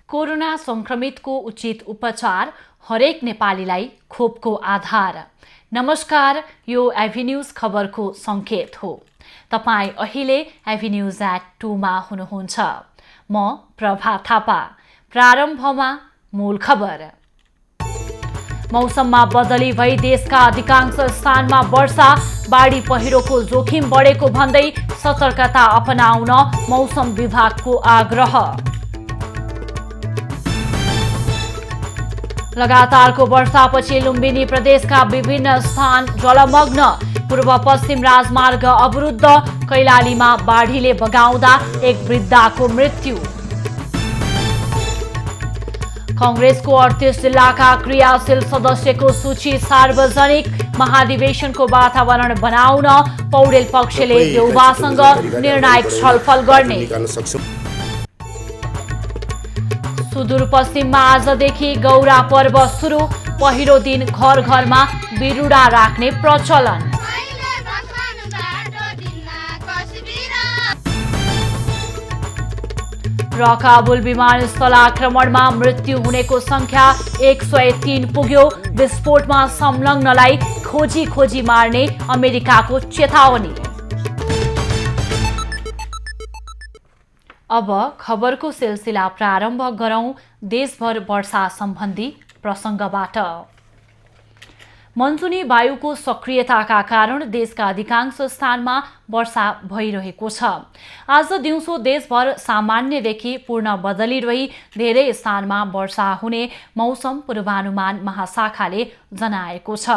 Corona संक्रमितको उचित उपचार हरेक नेपालीलाई खोपको आधार। नमस्कार, यो एभिन्यूज खबरको संकेत हो। तपाई अहिले एभिन्यूज @ 2 मा हुनुहुन्छ। म प्रभा थापा। प्रारम्भमा मूल खबर। मौसममा बदली भई देशका अधिकांश स्थानमा वर्षा, बाढी पहिरोको जोखिम बढेको भन्दै सतर्कता अपनाउन मौसम विभागको आग्रह। लगातारको वर्षापछि लुम्बिनी प्रदेशका विभिन्न स्थान जलमग्न, पूर्व पश्चिम राजमार्ग अवरुद्ध, कैलालीमा बाढीले बगाउँदा एक वृद्धाको मृत्यु। कांग्रेसको 38 जिल्लाका क्रियाशील सदस्यको सूची सार्वजनिक, महाधिवेशनको वातावरण बनाउन पौडेल पक्षले देउबासँग निर्णायक छलफल गर्ने। सुदूरपश्चिममा आजदेखि गौरा पर्व सुरु, पहिलो दिन घर घरमा बिरुवा राख्ने प्रचलन। र काबुल विमानस्थल आक्रमणमा मृत्यु हुनेको संख्या 103 पुग्यो। विस्फोटमा संलग्नलाई खोजी खोजी मार्ने अमेरिकाको चेतावनी। अब खबरको सिलसिला प्रारम्भ गरौं देशभर वर्षा सम्बन्धी प्रसंगबाट। मनसुनी वायुको सक्रियताका कारण देशका अधिकांश स्थानमा वर्षा भइरहेको छ। आज दिउँसो देशभर सामान्यदेखि पूर्ण बदली रही धेरै स्थानमा वर्षा हुने मौसम पूर्वानुमान महाशाखाले जनाएको छ।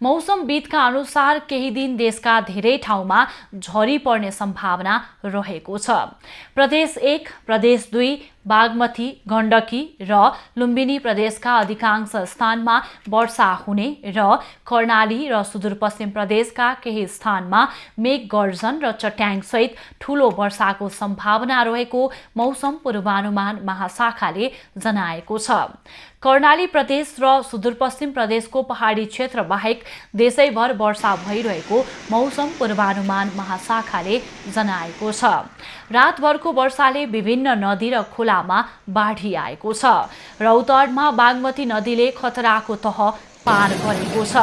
मौसमविदका अनुसार केही दिन देशका धेरै ठाउँमा झरी पर्ने सम्भावना रहेको छ। प्रदेश 1, प्रदेश 2, बागमती, गण्डकी र लुम्बिनी प्रदेशका अधिकांश स्थानमा वर्षा हुने र कर्णाली र सुदूरपश्चिम प्रदेशका केही स्थानमा मेघ गर्जन र चट्याङसहित ठूलो वर्षाको सम्भावना रहेको मौसम पूर्वानुमान महाशाखाले जनाएको छ। कर्णाली प्रदेश र सुदूरपश्चिम प्रदेशको पहाडी क्षेत्र बाहेक देशैभर वर्षा भइरहेको मौसम पूर्वानुमान महाशाखाले जनाएको छ। रातभरको वर्षाले विभिन्न नदी र खोलामा बाढी आएको छ। रौतहटमा बागमती नदीले खतराको तह पार गरेको छ।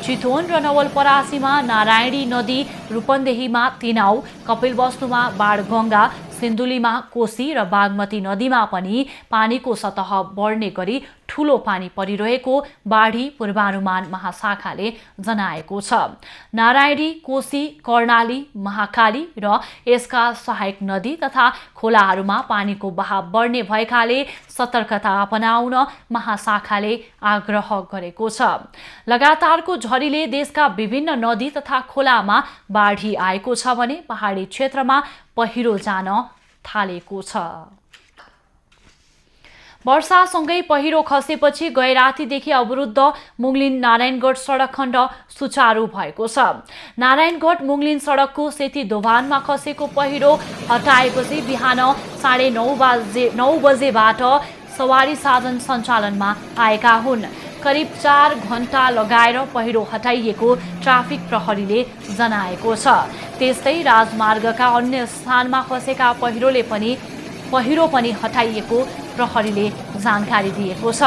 चितवन र नवलपरासीमा नारायणी नदी, रूपन्देहीमा तिनाउ, कपिलवस्तुमा बाणगंगा, सिन्धुलीमा कोशी र बागमती नदीमा पनि पानीको सतह बढ्ने गरी ठूलो पानी परिरहेको बाढी पूर्वानुमान महाशाखाले जनाएको छ। नारायणी, कोशी, कर्णाली, महाकाली र यसका सहायक नदी तथा खोलाहरूमा पानीको बहाव बढ्ने भएकाले सतर्कता अपनाउन महाशाखाले आग्रह गरेको छ। लगातारको झरीले देशका विभिन्न नदी तथा खोलामा बाढी आएको छ भने पहाडी क्षेत्रमा पहिरो जान थालेको छ। वर्षासँगै पहिरो खसेपछि गैरातीदेखि अवरुद्ध मुङलिन नारायणगढ सडक खण्ड सुचारू भएको छ। नारायणगढ मुङलिन सडकको सेती दोभानमा खसेको पहिरो हटाएपछि बिहान 9:30 बजेबाट सवारी साधन सञ्चालनमा आएका हुन्। करिब 4 घण्टा लगाएर पहिरो हटाइएको ट्राफिक प्रहरीले जनाएको छ। त्यस्तै राजमार्गका अन्य स्थानमा खसेका पहिरो पनि हटाइएको प्रहरीले जानकारी दिएको छ।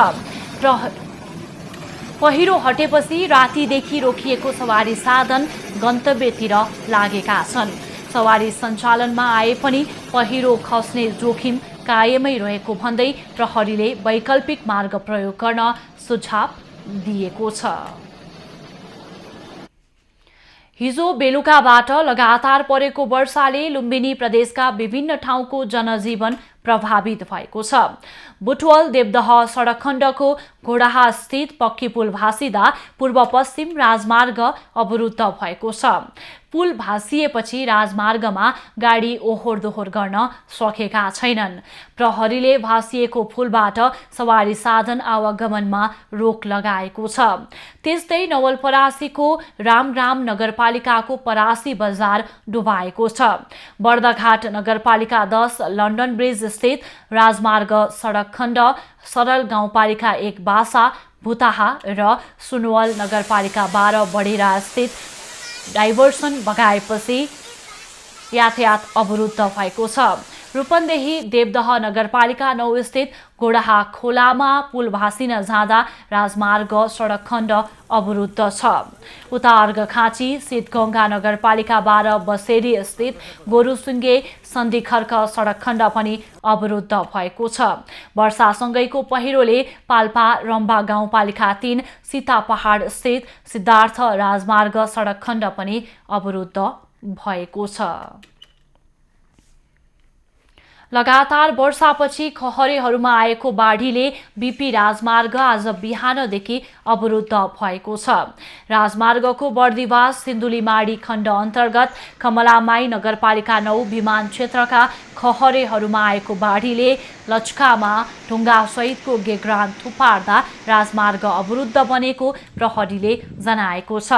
पहिरो हटेपछि रातिदेखि रोकिएको सवारी साधन गन्तव्यतिर लागेका छन्। सवारी सञ्चालनमा आए पनि पहिरो खस्ने जोखिम कायमै रहेको भन्दै प्रहरीले वैकल्पिक मार्ग प्रयोग गर्न सुझाव दिएको छ। हिजो बेलुकाबाट लगातार परेको वर्षाले लुम्बिनी प्रदेशका विभिन्न ठाउँको जनजीवन प्रभावित भएको छ। बुटवल देवदह सडक खण्डको घोडाहा स्थित पक्की पुल भासिदा पूर्व पश्चिम राजमार्ग अवरुद्ध भएको छ। पुल भासिएपछि राजमार्गमा गाडी ओहोर दोहोर गर्न सकेका छैनन्। प्रहरीले भासिएको पुलबाट सवारी साधन आवागमनमा रोक लगाएको छ। त्यस्तै नवलपरासीको रामग्राम नगरपालिकाको परासी बजार डुबाएको छ। बर्दघाट नगरपालिका 10 लन्डन ब्रिज स्थित राजमार्ग सडक खण्ड सरल गाउँपालिका 1 बासा भुताहा र सुनवल नगरपालिका 12 बढेरा स्थित डाइभर्सन बगाएपछि यातायात अवरुद्ध भएको छ। रूपन्देही देवदह नगरपालिका 9 स्थित गोडाहा खोलामा पुल भासिन जाँदा राजमार्ग सडक खण्ड अवरुद्ध छ। उता अर्घखाँची सिद्धगङ्गा नगरपालिका 12 बसेरी स्थित गोरुसुङ्गे सन्धिखर्क सडक खण्ड पनि अवरुद्ध भएको छ। वर्षासँगैको पहिरोले पाल्पा रम्बा गाउँपालिका 3 सीतापहाड स्थित सिद्धार्थ राजमार्ग सडक खण्ड पनि अवरुद्ध भएको छ। लगातार वर्षापछि खहरेहरूमा आएको बाढीले बीपी राजमार्ग आज बिहानदेखि अवरुद्ध भएको छ। राजमार्गको बर्दिवास सिन्धुलीमाडी खण्ड अन्तर्गत कमलामाई नगरपालिका 9 विमान क्षेत्रका खहरेहरूमा आएको बाढीले लचकामा ढुङ्गासहितको गेग्रान थुपार्दा राजमार्ग अवरुद्ध बनेको प्रहरीले जनाएको छ।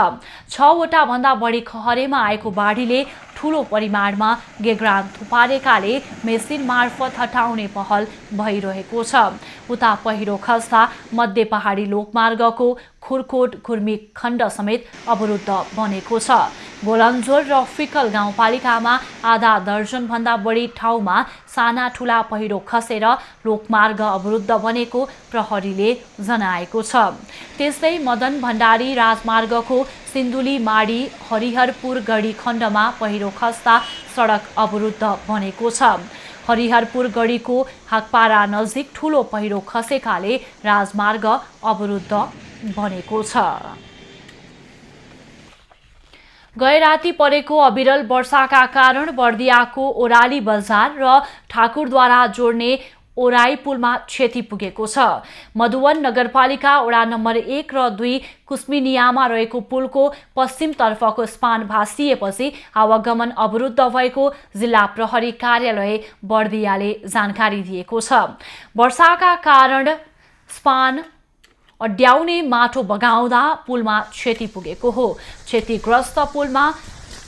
6 वटा भन्दा बढी खहरेमा आएको बाढीले ठूलो परिमाणमा गेग्रान थुपारेकाले मेसिन मार्फत हटाउने पहल भइरहेको छ। उता पहिरो खस्दा मध्य पहाडी लोकमार्गको खुरकोट खुर्मी खण्ड समेत अवरुद्ध बनेको छ। गोलन्जोर र फिकल गाउँपालिकामा आधा दर्जन भन्दा बढी ठाउँमा साना ठूला पहिरो खसेर लोकमार्ग अवरुद्ध बनेको प्रहरीले जनाएको छ। त्यस्तै मदन भण्डारी राजमार्गको सिन्धुली माडी हरिहरपुर गढी खण्डमा पहिरो खस्दा सडक अवरुद्ध बनेको छ। हरिहरपुर गढीको हाकपारा नजिक ठूलो पहिरो खसेकाले राजमार्ग अवरुद्ध बनेको छ। गैराती परेको अविरल वर्षाका कारण बर्दियाको ओराली बजार र ठाकुरद्वारा जोड्ने ओराई पुलमा क्षति पुगेको छ। मधुवन नगरपालिका वडा नम्बर 1 र 2 कुस्मिनियामा रहेको पुलको पश्चिमतर्फको स्पान भासिएपछि आवागमन अवरुद्ध भएको जिल्ला प्रहरी कार्यालय बर्दियाले जानकारी दिएको छ। वर्षाका कारण स्पान अड्याउने माटो बगाउँदा पुलमा क्षति पुगेको हो। क्षतिग्रस्त पुलमा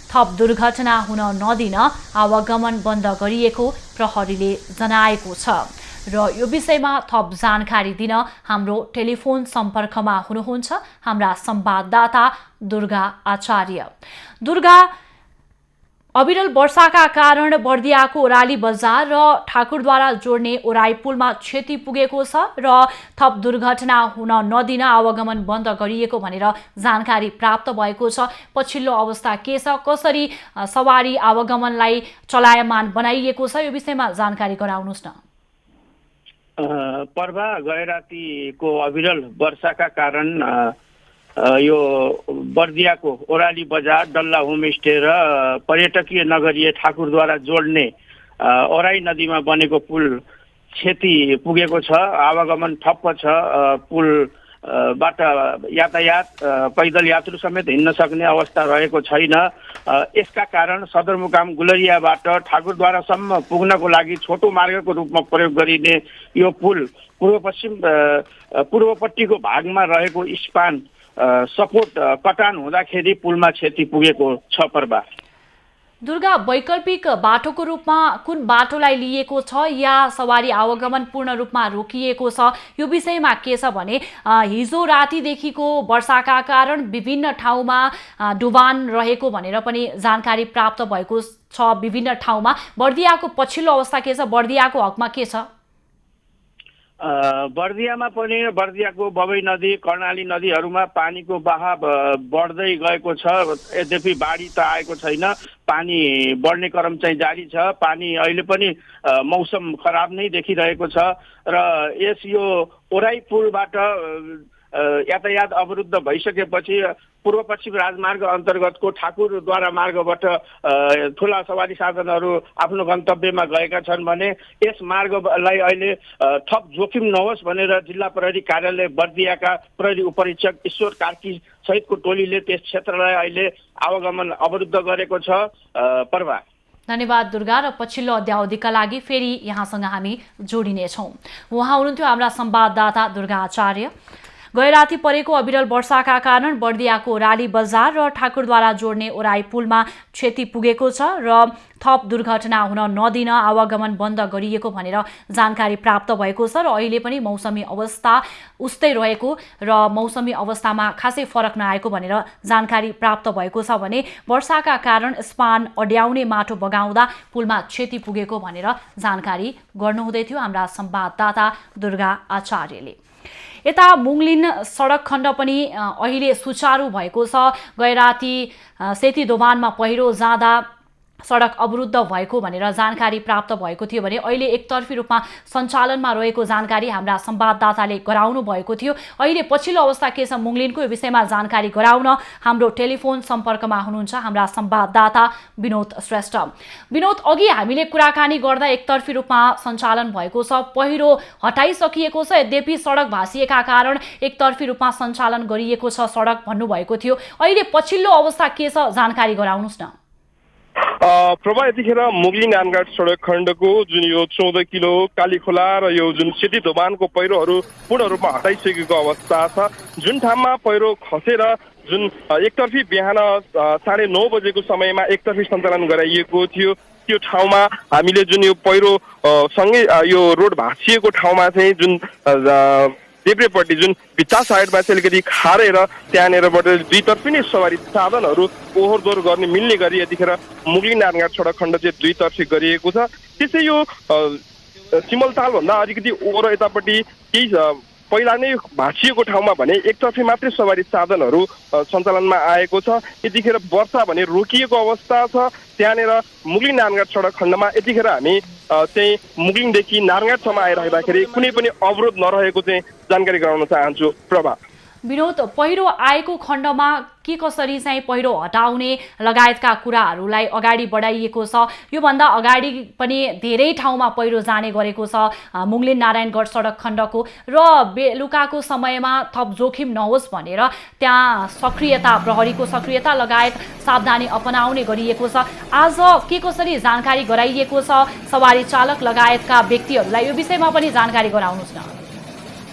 थप दुर्घटना हुन नदिन आवागमन बन्द गरिएको प्रहरीले जनाएको छ र यो विषयमा थप जानकारी दिन हाम्रो टेलिफोन सम्पर्कमा हुनुहुन्छ हाम्रा संवाददाता दुर्गा आचार्य। दुर्गा, अविरल वर्षाका कारण बर्दियाको ओराली बजार र ठाकुरद्वारा जोड्ने ओराई पुलमा क्षति पुगेको छ र थप दुर्घटना हुन नदिन आवागमन बन्द गरिएको भनेर जानकारी प्राप्त भएको छ। पछिल्लो अवस्था के छ, कसरी सवारी आवागमनलाई चलायमान बनाइएको छ, यो विषयमा जानकारी गराउनुस् न। पर्वा गैरातीको अविरल वर्षाका कारण यो बर्दियाको ओराली बजार डल्ला होमस्टे र पर्यटकीय नगरीय ठाकुरद्वारा जोड्ने ओराई नदीमा बनेको पुल क्षति पुगेको छ। आवागमन ठप्प छ। पुलबाट यातायात पैदल यात्रु समेत हिँड्न सक्ने अवस्था रहेको छैन। यसका कारण सदरमुकाम गुलरियाबाट ठाकुरद्वारासम्म पुग्नको लागि छोटो मार्गको रूपमा प्रयोग गरिने यो पुल पूर्वपट्टिको भागमा रहेको स्पान सपोर्ट कटान हुँदाखेरि पुलमा क्षति पुगेको छ। पर्वा दुर्गा, वैकल्पिक बाटोको रूपमा कुन बाटोलाई लिएको छ या सवारी आवागमन पूर्ण रूपमा रोकिएको छ, यो विषयमा के छ भने हिजो रातिदेखिको वर्षाका कारण विभिन्न ठाउँमा डुबान रहेको भनेर पनि जानकारी प्राप्त भएको छ। विभिन्न ठाउँमा बर्दियाको पछिल्लो अवस्था के छ, बर्दियाको हकमा के छ? बर्दियामा पनि बर्दियाको बबई नदी कर्णाली नदीहरूमा पानीको बहाव बढ्दै गएको छ। यद्यपि बाढी त आएको छैन, पानी बढ्ने क्रम चाहिँ जारी छ। पानी अहिले पनि मौसम खराब नै देखिरहेको छ र यो ओराई पुलबाट यातायात अवरुद्ध भइसकेपछि पूर्व पश्चिम राजमार्ग अन्तर्गतको ठाकुरद्वारा मार्गबाट ठुला सवारी साधनहरू आफ्नो गन्तव्यमा गएका छन् भने यस मार्गलाई अहिले थप जोखिम नहोस् भनेर जिल्ला प्रहरी कार्यालय बर्दियाका प्रहरी उपरीक्षक ईश्वर कार्की सहितको टोलीले त्यस क्षेत्रलाई अहिले आवागमन अवरुद्ध गरेको छ। प्रभा, धन्यवाद दुर्गा। र पछिल्लो अध्यावधिका लागि फेरि यहाँसँग हामी जोडिनेछौँ। उहाँ हुनुहुन्थ्यो हाम्रा संवाददाता दुर्गा आचार्य। गैराती परेको अविरल वर्षाका कारण बर्दियाको ओराली बजार र ठाकुरद्वारा जोड्ने ओराई पुलमा क्षति पुगेको छ र थप दुर्घटना हुन नदिन आवागमन बन्द गरिएको भनेर जानकारी प्राप्त भएको छ र अहिले पनि मौसमी अवस्था उस्तै रहेको र मौसमी अवस्थामा खासै फरक नआएको भनेर जानकारी प्राप्त भएको छ भने वर्षाका कारण स्पान अड्याउने माटो बगाउँदा पुलमा क्षति पुगेको भनेर जानकारी गर्नुहुँदै थियो हाम्रा संवाददाता दुर्गा आचार्यले। यता मुङलिन सडक खण्ड पनि अहिले सुचारू भएको छ। गैराती सेती दोभानमा पहिरो जाँदा सडक अवरुद्ध भएको भनेर जानकारी प्राप्त भएको थियो भने अहिले एकतर्फी रूपमा सञ्चालनमा रहेको जानकारी हाम्रा संवाददाताले गराउनु भएको थियो। अहिले पछिल्लो अवस्था के छ मुङलिनको यो विषयमा जानकारी गराउन हाम्रो टेलिफोन सम्पर्कमा हुनुहुन्छ हाम्रा संवाददाता विनोद श्रेष्ठ। विनोद, अघि हामीले कुराकानी गर्दा एकतर्फी रूपमा सञ्चालन भएको छ, पहिरो हटाइसकिएको छ, यद्यपि सडक भाँसिएका कारण एकतर्फी रूपमा सञ्चालन गरिएको छ सडक भन्नुभएको थियो। अहिले पछिल्लो अवस्था के छ जानकारी गराउनुहोस् न। प्रभा, यतिखेर मुगलिन नानघाट सडक खण्डको जुन यो 14 किलो कालीखोला र यो जुन सेती दोभानको पहिरोहरू पूर्ण रूपमा हटाइसकेको अवस्था छ। जुन ठाउँमा पहिरो खसेर जुन एकतर्फी बिहान 9:30 बजेको समयमा एकतर्फी सञ्चालन गराइएको थियो त्यो ठाउँमा हामीले जुन यो पहिरो सँगै यो रोड भाँसिएको ठाउँमा चाहिँ जुन देब्रेपट्टि जुन भित्ता साइडमा चाहिँ अलिकति खारेर त्यहाँनिरबाट दुईतर्फी नै सवारी साधनहरू ओहोर दोहोर गर्ने मिल्ने गरी यतिखेर मुगलिन नानघाट सडक खण्ड चाहिँ दुईतर्फी गरिएको छ। त्यसै यो चिमलतालभन्दा अलिकति ओहोर यतापट्टि केही पहिला नै भाँसिएको ठाउँमा भने एकतर्फी मात्रै सवारी साधनहरू सञ्चालनमा आएको छ। यतिखेर वर्षा भने रोकिएको अवस्था छ त्यहाँनिर मुगलिन नानघाट सडक खण्डमा। यतिखेर हामी चाहिँ मुगलिनदेखि नारायणघाटसम्म आइराख्दाखेरि कुनै पनि अवरोध नरहेको चाहिँ जानकारी गराउन चाहन्छु। प्रभा, विनोद, पहिरो आएको खण्डमा के कसरी चाहिँ पहिरो हटाउने लगायतका कुराहरूलाई अगाडि बढाइएको छ? योभन्दा अगाडि पनि धेरै ठाउँमा पहिरो जाने गरेको छ मुगलिन नारायणगढ सडक खण्डको र बेलुकाको समयमा थप जोखिम नहोस् भनेर त्यहाँ सक्रियता प्रहरीको सक्रियता लगायत सावधानी अपनाउने गरिएको छ। आज के कसरी जानकारी गराइएको छ सवारी चालक लगायतका व्यक्तिहरूलाई? यो विषयमा पनि जानकारी गराउनुहोस् न।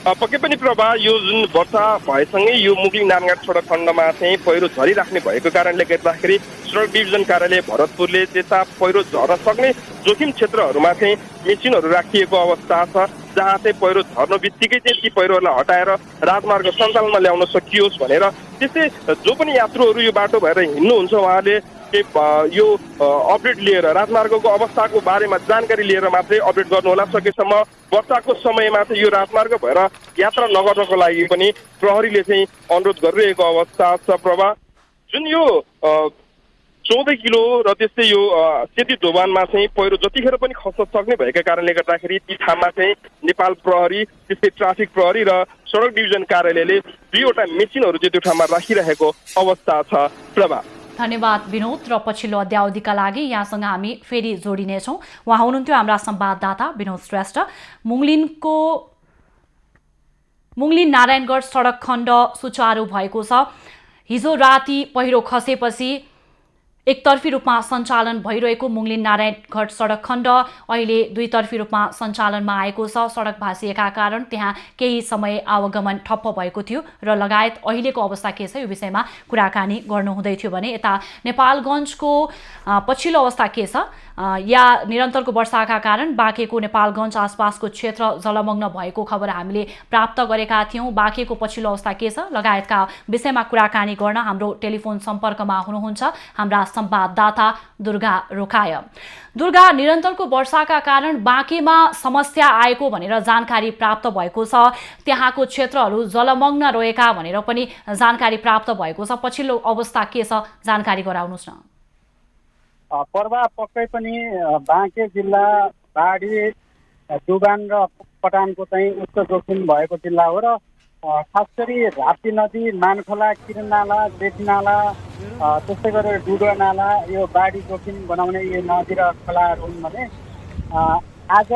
पक्कै पनि प्रभा, यो जुन वर्षा भएसँगै यो मुगलिन नानघाट सडक खण्डमा चाहिँ पहिरो झरिराख्ने भएको कारणले गर्दाखेरि सडक डिभिजन कार्यालय भरतपुरले त्यस्ता पहिरो झर्न सक्ने जोखिम क्षेत्रहरूमा चाहिँ मेसिनहरू राखिएको अवस्था छ जहाँ चाहिँ पहिरो झर्न बित्तिकै चाहिँ ती पहिरोहरूलाई हटाएर राजमार्ग सञ्चालनमा ल्याउन सकियोस् भनेर। त्यस्तै जो पनि यात्रुहरू यो बाटो भएर हिँड्नुहुन्छ उहाँले यो अपडेट लिएर राजमार्गको अवस्थाको बारेमा जानकारी लिएर मात्रै अपडेट गर्नुहोला। सकेसम्म वर्षाको समयमा चाहिँ यो राजमार्ग भएर यात्रा नगर्नको लागि पनि प्रहरीले चाहिँ अनुरोध गरिरहेको अवस्था छ। प्रभा, जुन यो 14 किलो र त्यस्तै यो सेती दोभानमा चाहिँ पहिरो जतिखेर पनि खस्न सक्ने भएका कारणले गर्दाखेरि ती ठाउँमा चाहिँ नेपाल प्रहरी त्यस्तै ट्राफिक प्रहरी र सडक डिभिजन कार्यालयले 2वटा मेसिनहरू चाहिँ त्यो ठाउँमा राखिरहेको अवस्था छ। प्रभा, धन्यवाद विनोद। र पछिल्लो अध्यावधिका लागि यहाँसँग हामी फेरि जोडिनेछौँ। उहाँ हुनुहुन्थ्यो हाम्रा संवाददाता विनोद श्रेष्ठ। मुगलिन नारायणगढ सडक खण्ड सुचारू भएको छ। हिजो राति पहिरो खसेपछि एकतर्फी रूपमा सञ्चालन भइरहेको मुगलिन नारायणगढ सडक खण्ड अहिले दुईतर्फी रूपमा सञ्चालनमा आएको छ। सडक भाँसिएका कारण त्यहाँ केही समय आवागमन ठप्प भएको थियो र लगायत अहिलेको अवस्था के छ यो विषयमा कुराकानी गर्नुहुँदै थियो भने यता नेपालगञ्जको पछिल्लो अवस्था के छ? या निरन्तरको वर्षाका कारण बाँकेको नेपालगञ्ज आसपासको क्षेत्र जलमग्न भएको खबर हामीले प्राप्त गरेका थियौँ। बाँकेको पछिल्लो अवस्था के छ लगायतका विषयमा कुराकानी गर्न हाम्रो टेलिफोन सम्पर्कमा हुनुहुन्छ हाम्रा संवाददाता दुर्गा रोकाय। दुर्गा, निरन्तरको वर्षाका कारण बाँकेमा समस्या आएको भनेर जानकारी प्राप्त भएको छ। त्यहाँको क्षेत्रहरू जलमग्न रहेका भनेर पनि जानकारी प्राप्त भएको छ। पछिल्लो अवस्था के छ जानकारी गराउनुहोस् न। पर्वा पक्कै पनि बाँके जिल्ला बाढी डुबान र पटानको चाहिँ उच्च जोखिम भएको जिल्ला हो र खास गरी राप्ती नदी, मानखोला, किरण नाला, जेठी नाला, त्यस्तै गरेर डुडुवा नाला, यो बाढी जोखिम बनाउने यो नदी र खोलाहरू हुन् भने आज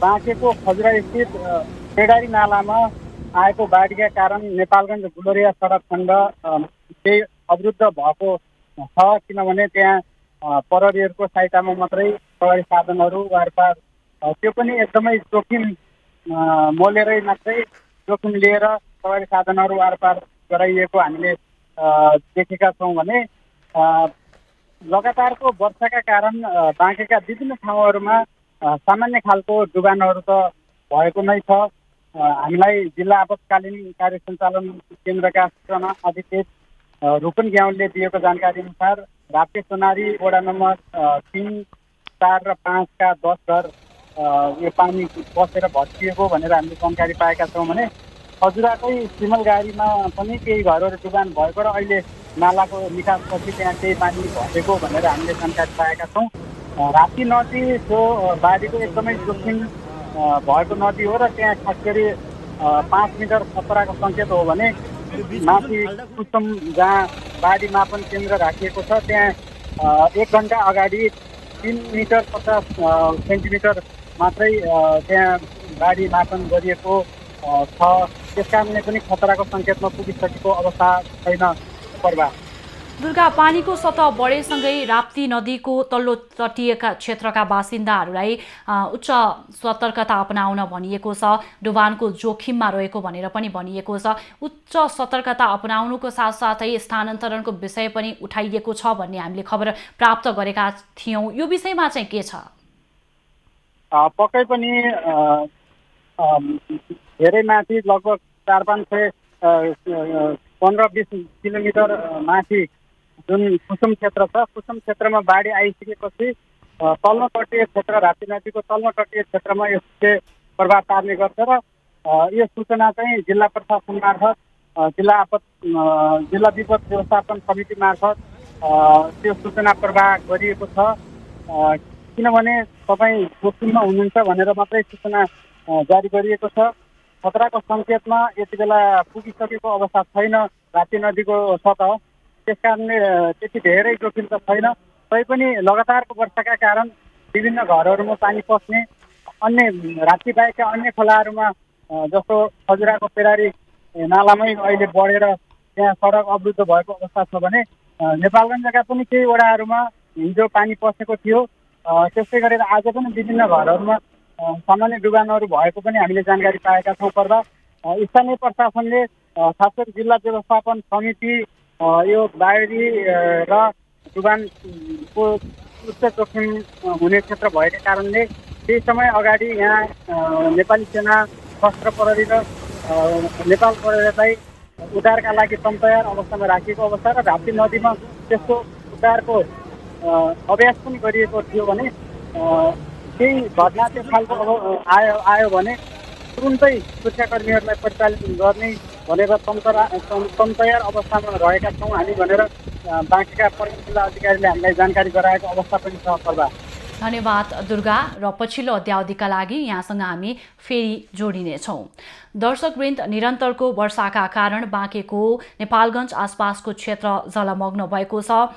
बाँकेको खजुरा स्थित पेडारी नालामा आएको बाढीका कारण नेपालगञ्ज गुलरिया सडक खण्ड केही अवरुद्ध भएको छ, किनभने त्यहाँ प्रहरीहरूको सहायतामा मात्रै सवारी साधनहरू वारपार त्यो पनि एकदमै जोखिम मोलेरै मात्रै जोखिम लिएर सवारी साधनहरू वारपार गराइएको हामीले देखेका छौँ भने लगातारको वर्षाका कारण बाँकेका विभिन्न ठाउँहरूमा सामान्य खालको डुबानहरू त भएको नै छ। हामीलाई जिल्ला आपतकालीन कार्य सञ्चालन केन्द्रका सूचना अधिकृत रूपन ग्याउलले दिएको जानकारी अनुसार राप्ती सोनारी वडा नम्बर 3, 4 र 5 का 10 घर यो पानी बसेर भत्किएको भनेर हामीले जानकारी पाएका छौँ भने खजुराकै सिमलगाडीमा पनि केही घरहरू डुबान भएको र अहिले नालाको निकासपछि त्यहाँ केही पानी भरेको भनेर हामीले जानकारी पाएका छौँ। राप्ती नदी जो बाढीको एकदमै जोखिम भएको नदी हो र त्यहाँ खास गरी 5 मिटर खतराको सङ्केत हो भने माथि कुसुम जहाँ बाढी मापन केन्द्र राखिएको छ त्यहाँ 1 घन्टा अगाडि 3 मिटर 50 सेन्टिमिटर मात्रै त्यहाँ बाढी मापन गरिएको छ। त्यस कारणले पनि खतराको सङ्केतमा पुगिसकेको अवस्था छैन। पर्वा दुर्गा, पानीको सतह बढेसँगै राप्ती नदीको तल्लो तटीय क्षेत्रका बासिन्दाहरूलाई उच्च सतर्कता अपनाउन भनिएको छ। डुबानको जोखिममा रहेको भनेर पनि भनिएको छ। उच्च सतर्कता अपनाउनुको साथसाथै स्थानान्तरणको विषय पनि उठाइएको छ भन्ने हामीले खबर प्राप्त गरेका थियौँ। यो विषयमा चाहिँ के छ? पक्कै पनि धेरै माथि लगभग 400-500 15-20 किलोमिटर माथि जुन कुसुम क्षेत्र छ, कुसुम क्षेत्रमा बाढी आइसकेपछि तल्लो तटीय क्षेत्र राप्ती नदीको तल्लो तटीय क्षेत्रमा यसले प्रभाव पार्ने गर्छ र यो सूचना चाहिँ जिल्ला प्रशासन मार्फत जिल्ला विपद व्यवस्थापन समिति मार्फत त्यो सूचना प्रवाह गरिएको छ। किनभने तपाईँ जोखिममा हुनुहुन्छ भनेर मात्रै सूचना जारी गरिएको छ। खतराको सङ्केतमा यति बेला पुगिसकेको अवस्था छैन राप्ती नदीको सतह, त्यस कारणले त्यति धेरै जोखिम त छैन। तैपनि लगातारको वर्षाका कारण विभिन्न घरहरूमा पानी पस्ने, अन्य राप्ती बाहेकका अन्य खोलाहरूमा जस्तो खजुराको पेडारी नालामै अहिले बढेर त्यहाँ सडक अवरुद्ध भएको अवस्था छ भने नेपालगञ्जका पनि केही वडाहरूमा हिजो पानी पसेको थियो। त्यस्तै गरेर आज पनि विभिन्न घरहरूमा सामान्य डुबानहरू भएको पनि हामीले जानकारी पाएका छौँ। पर्दा स्थानीय प्रशासनले खास गरी जिल्ला व्यवस्थापन समिति यो बाढी र डुबानको उच्च जोखिम हुने क्षेत्र भएका कारणले केही समय अगाडि यहाँ नेपाली सेना, सशस्त्र प्रहरी र नेपाल प्रहरीलाई उद्धारका लागि तयार अवस्थामा राखिएको अवस्था र राप्ती नदीमा त्यस्तो उद्धारको अभ्यास पनि गरिएको थियो भने केही घटना त्यो खालको आयो भने तुरुन्तै सुरक्षाकर्मीहरूलाई परिचालित गर्ने भनेर तयार अवस्थामा रहेका छौँ हामी भनेर बाँकेका प्रमुख जिल्ला अधिकारीले हामीलाई जानकारी गराएको अवस्था पनि छ। पर्वा धन्यवाद दुर्गा, र पछिल्लो अध्यावधिका लागि यहाँसँग हामी फेरि जोडिनेछौँ। दर्शकवृन्द, निरन्तरको वर्षाका कारण बाँकेको नेपालगञ्ज आसपासको क्षेत्र जलमग्न भएको छ।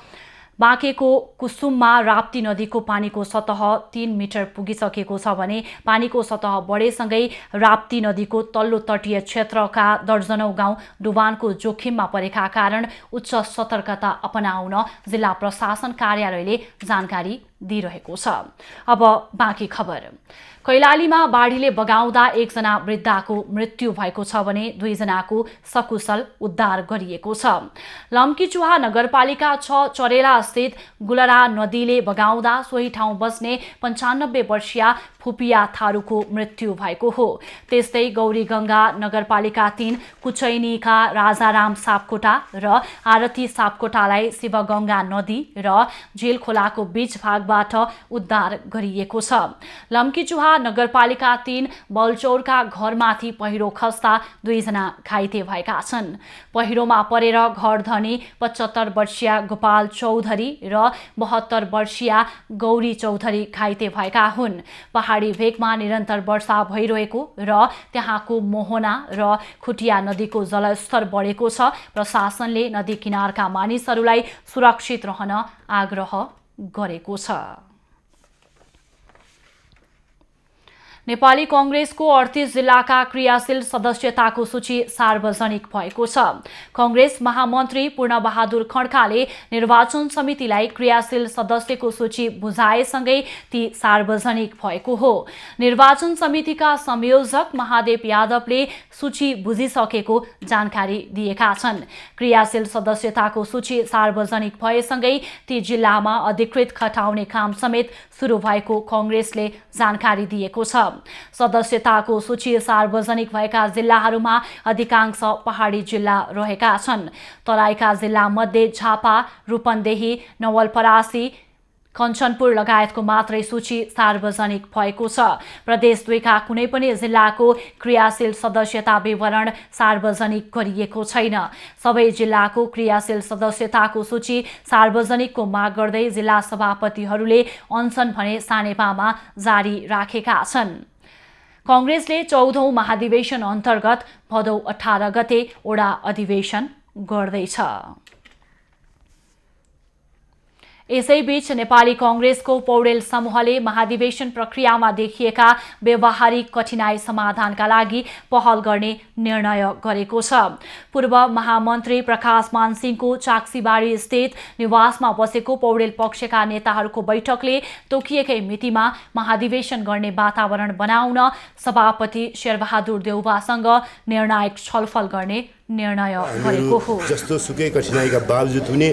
बाँकेको कुसुममा राप्ती नदीको पानीको सतह 3 मिटर पुगिसकेको छ भने पानीको सतह बढेसँगै राप्ती नदीको तल्लो तटीय क्षेत्रका दर्जनौं गाउँ डुबानको जोखिममा परेका कारण उच्च सतर्कता अपनाउन जिल्ला प्रशासन कार्यालयले जानकारी दिइरहेको छ। अब बाँकी खबर। कैलालीमा बाढीले बगाउँदा 1 जना वृद्धाको मृत्यु भएको छ भने 2 जनाको सकुशल उद्धार गरिएको छ। लम्कीचुहा नगरपालिका 6 चरेला स्थित गुलरा नदीले बगाउँदा सोही ठाउँ बस्ने 95 वर्षीय फुपिया थारूको मृत्यु भएको हो। त्यस्तै गौरीगंगा नगरपालिका 3 कुचैनीका राजाराम सापकोटा र आरती सापकोटालाई शिवगंगा नदी र झेल खोलाको बीच भागबाट उद्धार गरिएको छ। लम्कीचुहा नगरपालिका 3 बलचौरका घरमाथि पहिरो खस्दा 2 जना घाइते भएका छन्। पहिरोमा परेर घर धनी 75 वर्षीय गोपाल चौधरी र 72 वर्षीय गौरी चौधरी घाइते भएका हुन्। पहाडी भेगमा निरन्तर वर्षा भइरहेको र त्यहाँको मोहना र खुटिया नदीको जलस्तर बढेको छ। प्रशासनले नदी किनारका मानिसहरूलाई सुरक्षित रहन आग्रह गरेको छ। नेपाली कांग्रेसको 38 जिल्लाका क्रियाशील सदस्यताको सूची सार्वजनिक भएको छ। कांग्रेस महामन्त्री पूर्णबहादुर खड्काले निर्वाचन समितिलाई क्रियाशील सदस्यको सूची बुझाएसँगै ती सार्वजनिक भएको हो। निर्वाचन समितिका संयोजक महादेव यादवले सूची बुझिसकेको जानकारी दिएका छन्। क्रियाशील सदस्यताको सूची सार्वजनिक भएसँगै ती जिल्लामा अधिकृत खटाउने काम समेत सुरु भएको कांग्रेसले जानकारी दिएको छ। सदस्यताको सूची सार्वजनिक भएका जिल्लाहरूमा अधिकांश पहाडी जिल्ला रहेका छन्। तराईका जिल्लामध्ये झापा, रूपन्देही, नवलपरासी, कञ्चनपुर लगायतको मात्रै सूची सार्वजनिक भएको छ। प्रदेश 2 का कुनै पनि जिल्लाको क्रियाशील सदस्यता विवरण सार्वजनिक गरिएको छैन। सबै जिल्लाको क्रियाशील सदस्यताको सूची सार्वजनिकको माग गर्दै जिल्ला सभापतिहरूले अनसन भने सानेपामा जारी राखेका छन्। कांग्रेसले 14औं महाधिवेशन अन्तर्गत भदौ 18 गते ओडा अधिवेशन गर्दैछ। यसैबीच नेपाली कांग्रेसको पौडेल समूहले महाधिवेशन प्रक्रियामा देखिएका व्यवहारिक कठिनाई समाधानका लागि पहल गर्ने निर्णय गरेको छ। पूर्व महामन्त्री प्रकाश मानसिंहको चाक्सीबारी स्थित निवासमा बसेको पौडेल पक्षका नेताहरूको बैठकले तोकिएकै मितिमा महाधिवेशन गर्ने वातावरण बनाउन सभापति शेरबहादुर देउवासँग निर्णायक छलफल गर्ने निर्णय गरेको हो। जस्तो सुकै कठिनाइका बावजुद पनि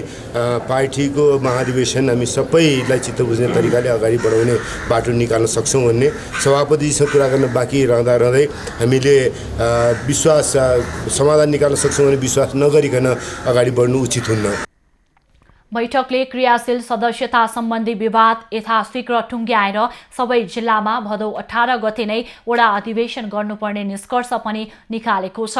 पार्टीको महाधिवेशन हामी सबैलाई चित्त बुझ्ने तरिकाले अगाडि बढाउने बाटो निकाल्न सक्छौँ भन्ने सभापतिसँग कुरा गर्न बाँकी रहँदै हामीले विश्वास समाधान निकाल्न सक्छौँ भने विश्वास नगरिकन अगाडि बढ्नु उचित हुन्न। बैठकले क्रियाशील सदस्यता सम्बन्धी विवाद यथाशीघ्र टुङ्ग्याएर सबै जिल्लामा भदौ 18 गते नै वडा अधिवेशन गर्नुपर्ने निष्कर्ष पनि निकालेको छ।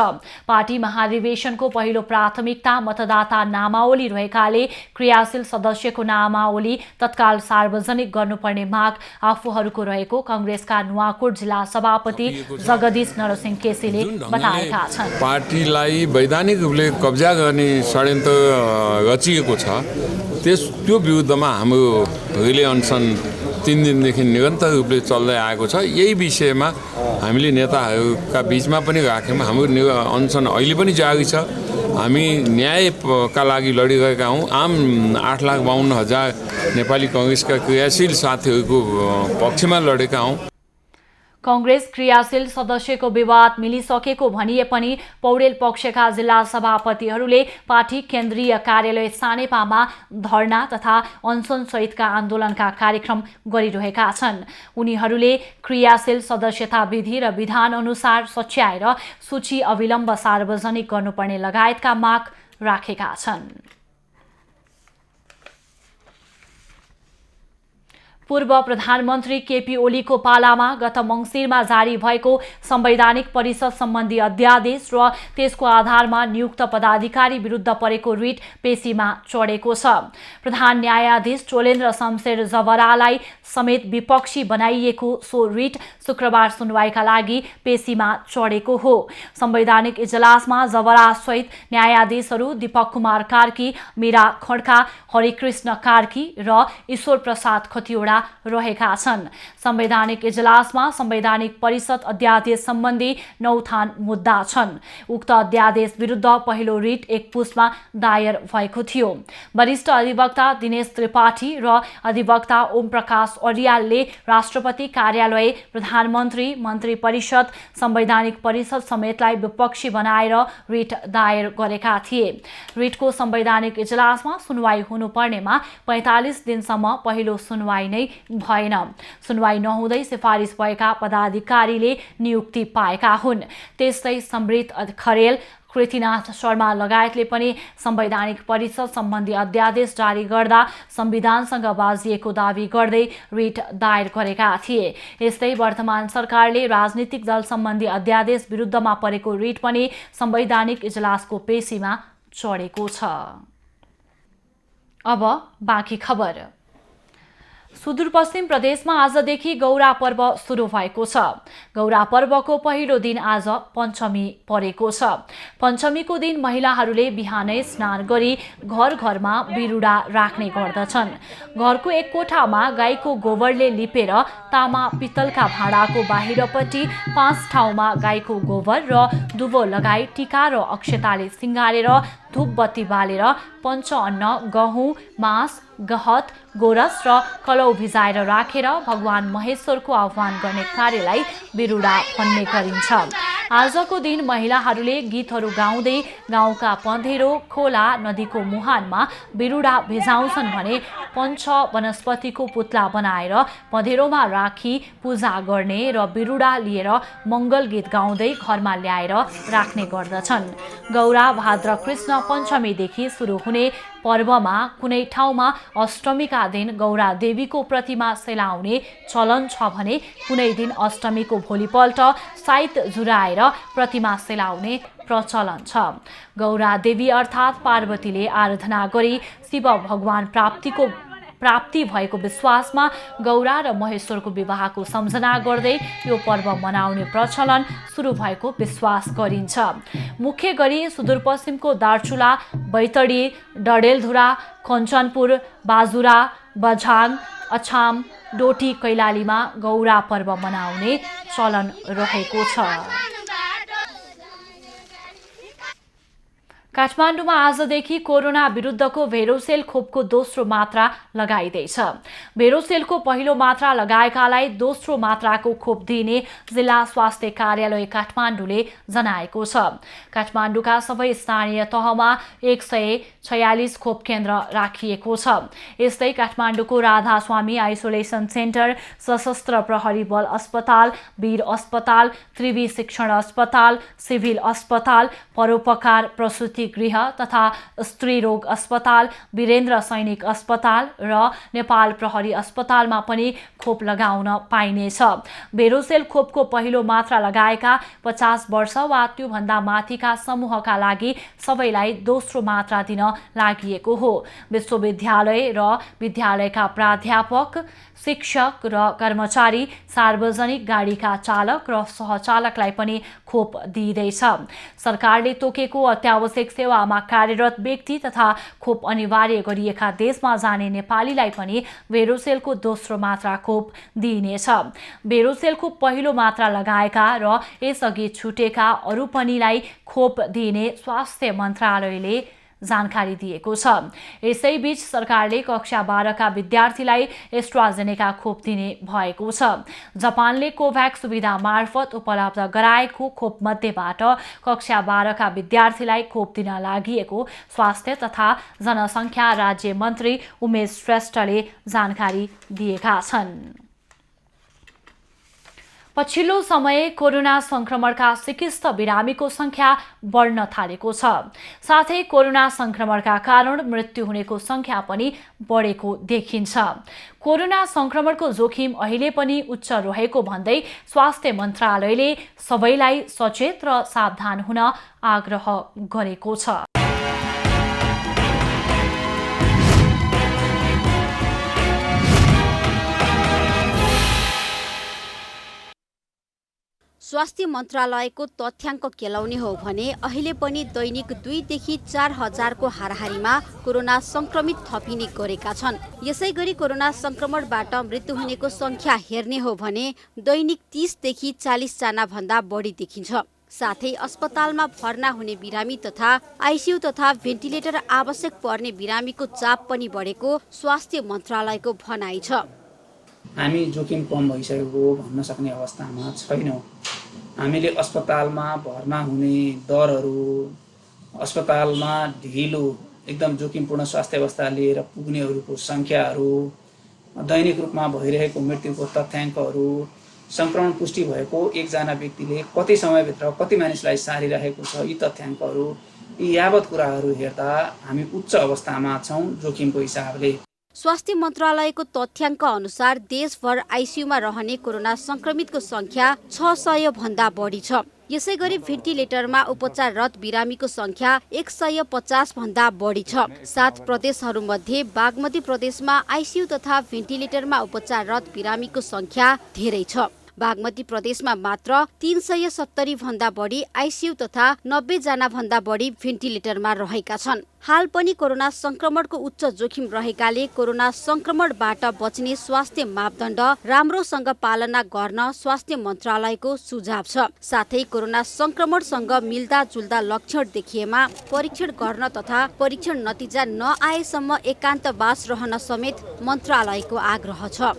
पार्टी महाधिवेशनको पहिलो प्राथमिकता मतदाता नामावली रहेकाले क्रियाशील सदस्यको नामावली तत्काल सार्वजनिक गर्नुपर्ने माग आफूहरूको रहेको कांग्रेसका नुवाकोट जिल्ला सभापति जगदीश नरसिंह केसीले बताएका छन्। पार्टीलाई वैधानिक रूपले कब्जा गर्ने षड्यन्त्र रचिएको छ। त्यो विरुद्धमा हाम्रो रिले अनसन 3 दिनदेखि निरन्तर रूपले चल्दै आएको छ। यही विषयमा हामीले नेताहरूका बीचमा पनि राख्यौँ। हाम्रो अनसन अहिले पनि जारी छ। हामी न्यायका लागि लडिरहेका हौँ। आम 8,52,000 नेपाली कांग्रेसका क्रियाशील साथीहरूको पक्षमा लडेका हौँ। कांग्रेस क्रियाशील सदस्यको विवाद मिलिसकेको भनिए पनि पौडेल पक्षका जिल्ला सभापतिहरूले पार्टी केन्द्रीय कार्यालय सानेपामा धरना तथा अनसन सहितका आन्दोलनका कार्यक्रम गरिरहेका छन्। उनीहरूले क्रियाशील सदस्यता विधि र विधान अनुसार सच्याएर सूची अविलम्ब सार्वजनिक गर्नुपर्ने लगायतका माग राखेका छन्। पूर्व प्रधानमन्त्री केपी ओलीको पालामा गत मङ्सिरमा जारी भएको संवैधानिक परिषद सम्बन्धी अध्यादेश र त्यसको आधारमा नियुक्त पदाधिकारी विरुद्ध परेको रिट पेशीमा चढेको छ। प्रधान न्यायाधीश चोलेन्द्र शमशेर जवरालाई समेत विपक्षी बनाइएको सो रिट शुक्रबार सुनवाईका लागि पेशीमा चढेको हो। संवैधानिक इजलासमा जवरा सहित न्यायाधीशहरू दीपक कुमार कार्की, मीरा खड्का, हरिकृष्ण कार्की र ईश्वर प्रसाद खतिवडा रहेका छन्। संवैधानिक इजलासमा संवैधानिक परिषद अध्यादेश सम्बन्धी 9 थान मुद्दा छन्। उक्त अध्यादेश विरुद्ध पहिलो रिट 1 पुसमा दायर भएको थियो। वरिष्ठ अधिवक्ता दिनेश त्रिपाठी र अधिवक्ता ओम प्रकाश अर्यालले राष्ट्रपति कार्यालय, प्रधानमन्त्री, मन्त्री परिषद, संवैधानिक परिषद समेतलाई विपक्षी बनाएर रिट दायर गरेका थिए। रिटको संवैधानिक इजलासमा सुनवाई हुनुपर्नेमा 45 दिनसम्म पहिलो सुनवाई नै भएन। सुनवाई नहुँदै सिफारिस भएका पदाधिकारीले नियुक्ति पाएका हुन्। त्यस्तै समृद्ध खरेल, कृतिनाथ शर्मा लगायतले पनि संवैधानिक परिषद सम्बन्धी अध्यादेश जारी गर्दा संविधानसँग बाजिएको दावी गर्दै रिट दायर गरेका थिए। यस्तै वर्तमान सरकारले राजनीतिक दल सम्बन्धी अध्यादेश विरुद्धमा परेको रिट पनि संवैधानिक इजलासको पेशीमा चढेको छ। अब बाँकी खबर। सुदूरपश्चिम प्रदेशमा आजदेखि गौरा पर्व सुरु भएको छ। गौरा पर्वको पहिलो दिन आज पञ्चमी परेको छ। पञ्चमीको दिन महिलाहरूले बिहानै स्नान गरी घर घरमा बिरुडा राख्ने गर्दछन्। घरको एक कोठामा गाईको गोबरले लिपेर तामा पित्तलका भाँडाको बाहिरपट्टि 5 ठाउँमा गाईको गोबर र दुबो लगाई टीका र अक्षताले सिंगारेर धूपबत्ती बालेर पञ्चअन्न गहुँ मास गहत गोरस र कलौ भिजाएर राखेर भगवान महेश्वरको आह्वान गर्ने कार्यलाई बिरुडा भन्ने गरिन्छ। आजको दिन महिलाहरूले गीतहरू गाउँदै गाउँका पँधेरो खोला नदीको मुहानमा बिरुडा भिजाउँछन् भने पञ्च वनस्पतिको पुतला बनाएर पँधेरोमा राखी पूजा गर्ने र बिरुडा लिएर मङ्गल गीत गाउँदै घरमा ल्याएर राख्ने गर्दछन्। गौरा भाद्र कृष्ण पञ्चमीदेखि सुरु हुने पर्वमा कुनै ठाउँमा अष्टमीका दिन गौरा देवीको प्रतिमा सेलाउने चलन छ भने कुनै दिन अष्टमीको भोलिपल्ट साइत जुराएर प्रतिमा सेलाउने प्रचलन छ। गौरा देवी अर्थात् पार्वतीले आराधना गरी शिव भगवान प्राप्ति भएको विश्वासमा गौरा र महेश्वरको विवाहको सम्झना गर्दै यो पर्व मनाउने प्रचलन सुरु भएको विश्वास गरिन्छ। मुख्य गरी सुदूरपश्चिमको दार्चुला, बैतडी, डडेलधुरा, कञ्चनपुर, बाजुरा, बझाङ, अछाम, डोटी, कैलालीमा गौरा पर्व मनाउने चलन रहेको छ। काठमाडौँमा आजदेखि कोरोना विरुद्धको भेरोसेल खोपको दोस्रो मात्रा लगाइँदैछ। भेरोसेलको पहिलो मात्रा लगाएकालाई दोस्रो मात्राको खोप दिने जिल्ला स्वास्थ्य कार्यालय काठमाडौँले जनाएको छ। काठमाडौँका सबै स्थानीय तहमा 146 खोप केन्द्र राखिएको छ। यस्तै काठमाडौँको राधास्वामी आइसोलेसन सेन्टर, सशस्त्र प्रहरी बल अस्पताल, वीर अस्पताल, त्रिवी शिक्षण अस्पताल, सिभिल अस्पताल, परोपकार प्रसूति गृह तथा स्त्री रोग अस्पताल, वीरेन्द्र सैनिक अस्पताल र नेपाल प्रहरी अस्पतालमा पनि खोप लगाउन पाइनेछ। भेरोसेल खोपको पहिलो मात्रा लगाएका 50 वर्ष वा त्योभन्दा माथिका समूहका लागि सबैलाई दोस्रो मात्रा दिन लागि हो। विश्वविद्यालय र विद्यालयका प्राध्यापक, शिक्षक र कर्मचारी, सार्वजनिक गाडीका चालक र सहचालकलाई पनि खोप दिइँदैछ। सरकारले तोकेको अत्यावश्यक सेवामा कार्यरत व्यक्ति तथा खोप अनिवार्य गरिएका देशमा जाने नेपालीलाई पनि भेरोसेलको दोस्रो मात्रा खोप दिइनेछ। भेरोसेलको पहिलो मात्रा लगाएका र यसअघि छुटेका अरू पनिलाई खोप दिइने स्वास्थ्य मन्त्रालयले जानकारी दिएको छ। यसैबीच सरकारले कक्षा 12 का विद्यार्थीलाई एस्ट्राजेनेका खोप दिने भएको छ। जापानले कोभ्याक्स सुविधा मार्फत उपलब्ध गराएको खोप मध्येबाट कक्षा 12 का विद्यार्थीलाई खोप दिन लागि स्वास्थ्य तथा जनसङ्ख्या राज्य मन्त्री उमेश श्रेष्ठले जानकारी दिएका छन्। पछिल्लो समय कोरोना संक्रमणका सिकिस्त बिरामीको संख्या बढ्न थालेको छ। साथै कोरोना संक्रमणका कारण मृत्यु हुनेको संख्या पनि बढेको देखिन्छ। कोरोना संक्रमणको जोखिम अहिले पनि उच्च रहेको भन्दै स्वास्थ्य मन्त्रालयले सबैलाई सचेत र सावधान हुन आग्रह गरेको छ। स्वास्थ्य मन्त्रालयको तथ्याङ्क केलाउने हो भने अहिले पनि दैनिक 2 देखि 4 हजारको हाराहारीमा कोरोना संक्रमित थपिने गरेका छन्। यसैगरी कोरोना संक्रमणबाट मृत्यु हुनेको संख्या हेर्ने हो भने दैनिक 30 देखि 40 जना भन्दा बढी देखिन्छ। साथै अस्पतालमा भर्ना हुने बिरामी तथा आइसियु तथा भेन्टिलेटर आवश्यक पर्ने बिरामीको चाप पनि बढेको स्वास्थ्य मन्त्रालयको भनाइ छ। हामी जोखिम कम भइसकेको भन्न सक्ने अवस्थामा छैनौँ। हामीले अस्पतालमा भर्ना हुने दरहरू, अस्पतालमा ढिलो एकदम जोखिमपूर्ण स्वास्थ्य अवस्था लिएर पुग्नेहरूको सङ्ख्याहरू, दैनिक रूपमा भइरहेको मृत्युको तथ्याङ्कहरू, सङ्क्रमण पुष्टि भएको एकजना व्यक्तिले कति समयभित्र कति मानिसलाई सारिरहेको छ, यी तथ्याङ्कहरू, यी यावत कुराहरू हेर्दा हामी उच्च अवस्थामा छौँ जोखिमको हिसाबले। स्वास्थ्य मन्त्रालयको तथ्याङ्क अनुसार देशभर आइसियुमा रहने कोरोना संक्रमितको संख्या 600 भन्दा बढी छ। यसै गरी भेन्टिलेटरमा उपचाररत बिरामीको संख्या 150 भन्दा बढी छ। 7 प्रदेशहरूमध्ये बागमती प्रदेशमा आइसियु तथा भेन्टिलेटरमा उपचाररत बिरामीको संख्या धेरै छ। बागमती प्रदेशमा मात्र 370 भन्दा बढी आइसियु तथा 90 जना भन्दा बढी भेन्टिलेटरमा रहेका छन्। हाल पनि कोरोना संक्रमणको उच्च जोखिम रहेकाले कोरोना संक्रमणबाट बच्ने स्वास्थ्य मापदण्ड राम्रोसँग पालना गर्न स्वास्थ्य मन्त्रालयको सुझाव छ। साथै कोरोना संक्रमणसँग मिल्दाजुल्दा लक्षण देखिएमा परीक्षण गर्न तथा परीक्षण नतिजा नआएसम्म एकान्तवास रहन समेत मन्त्रालयको आग्रह छ।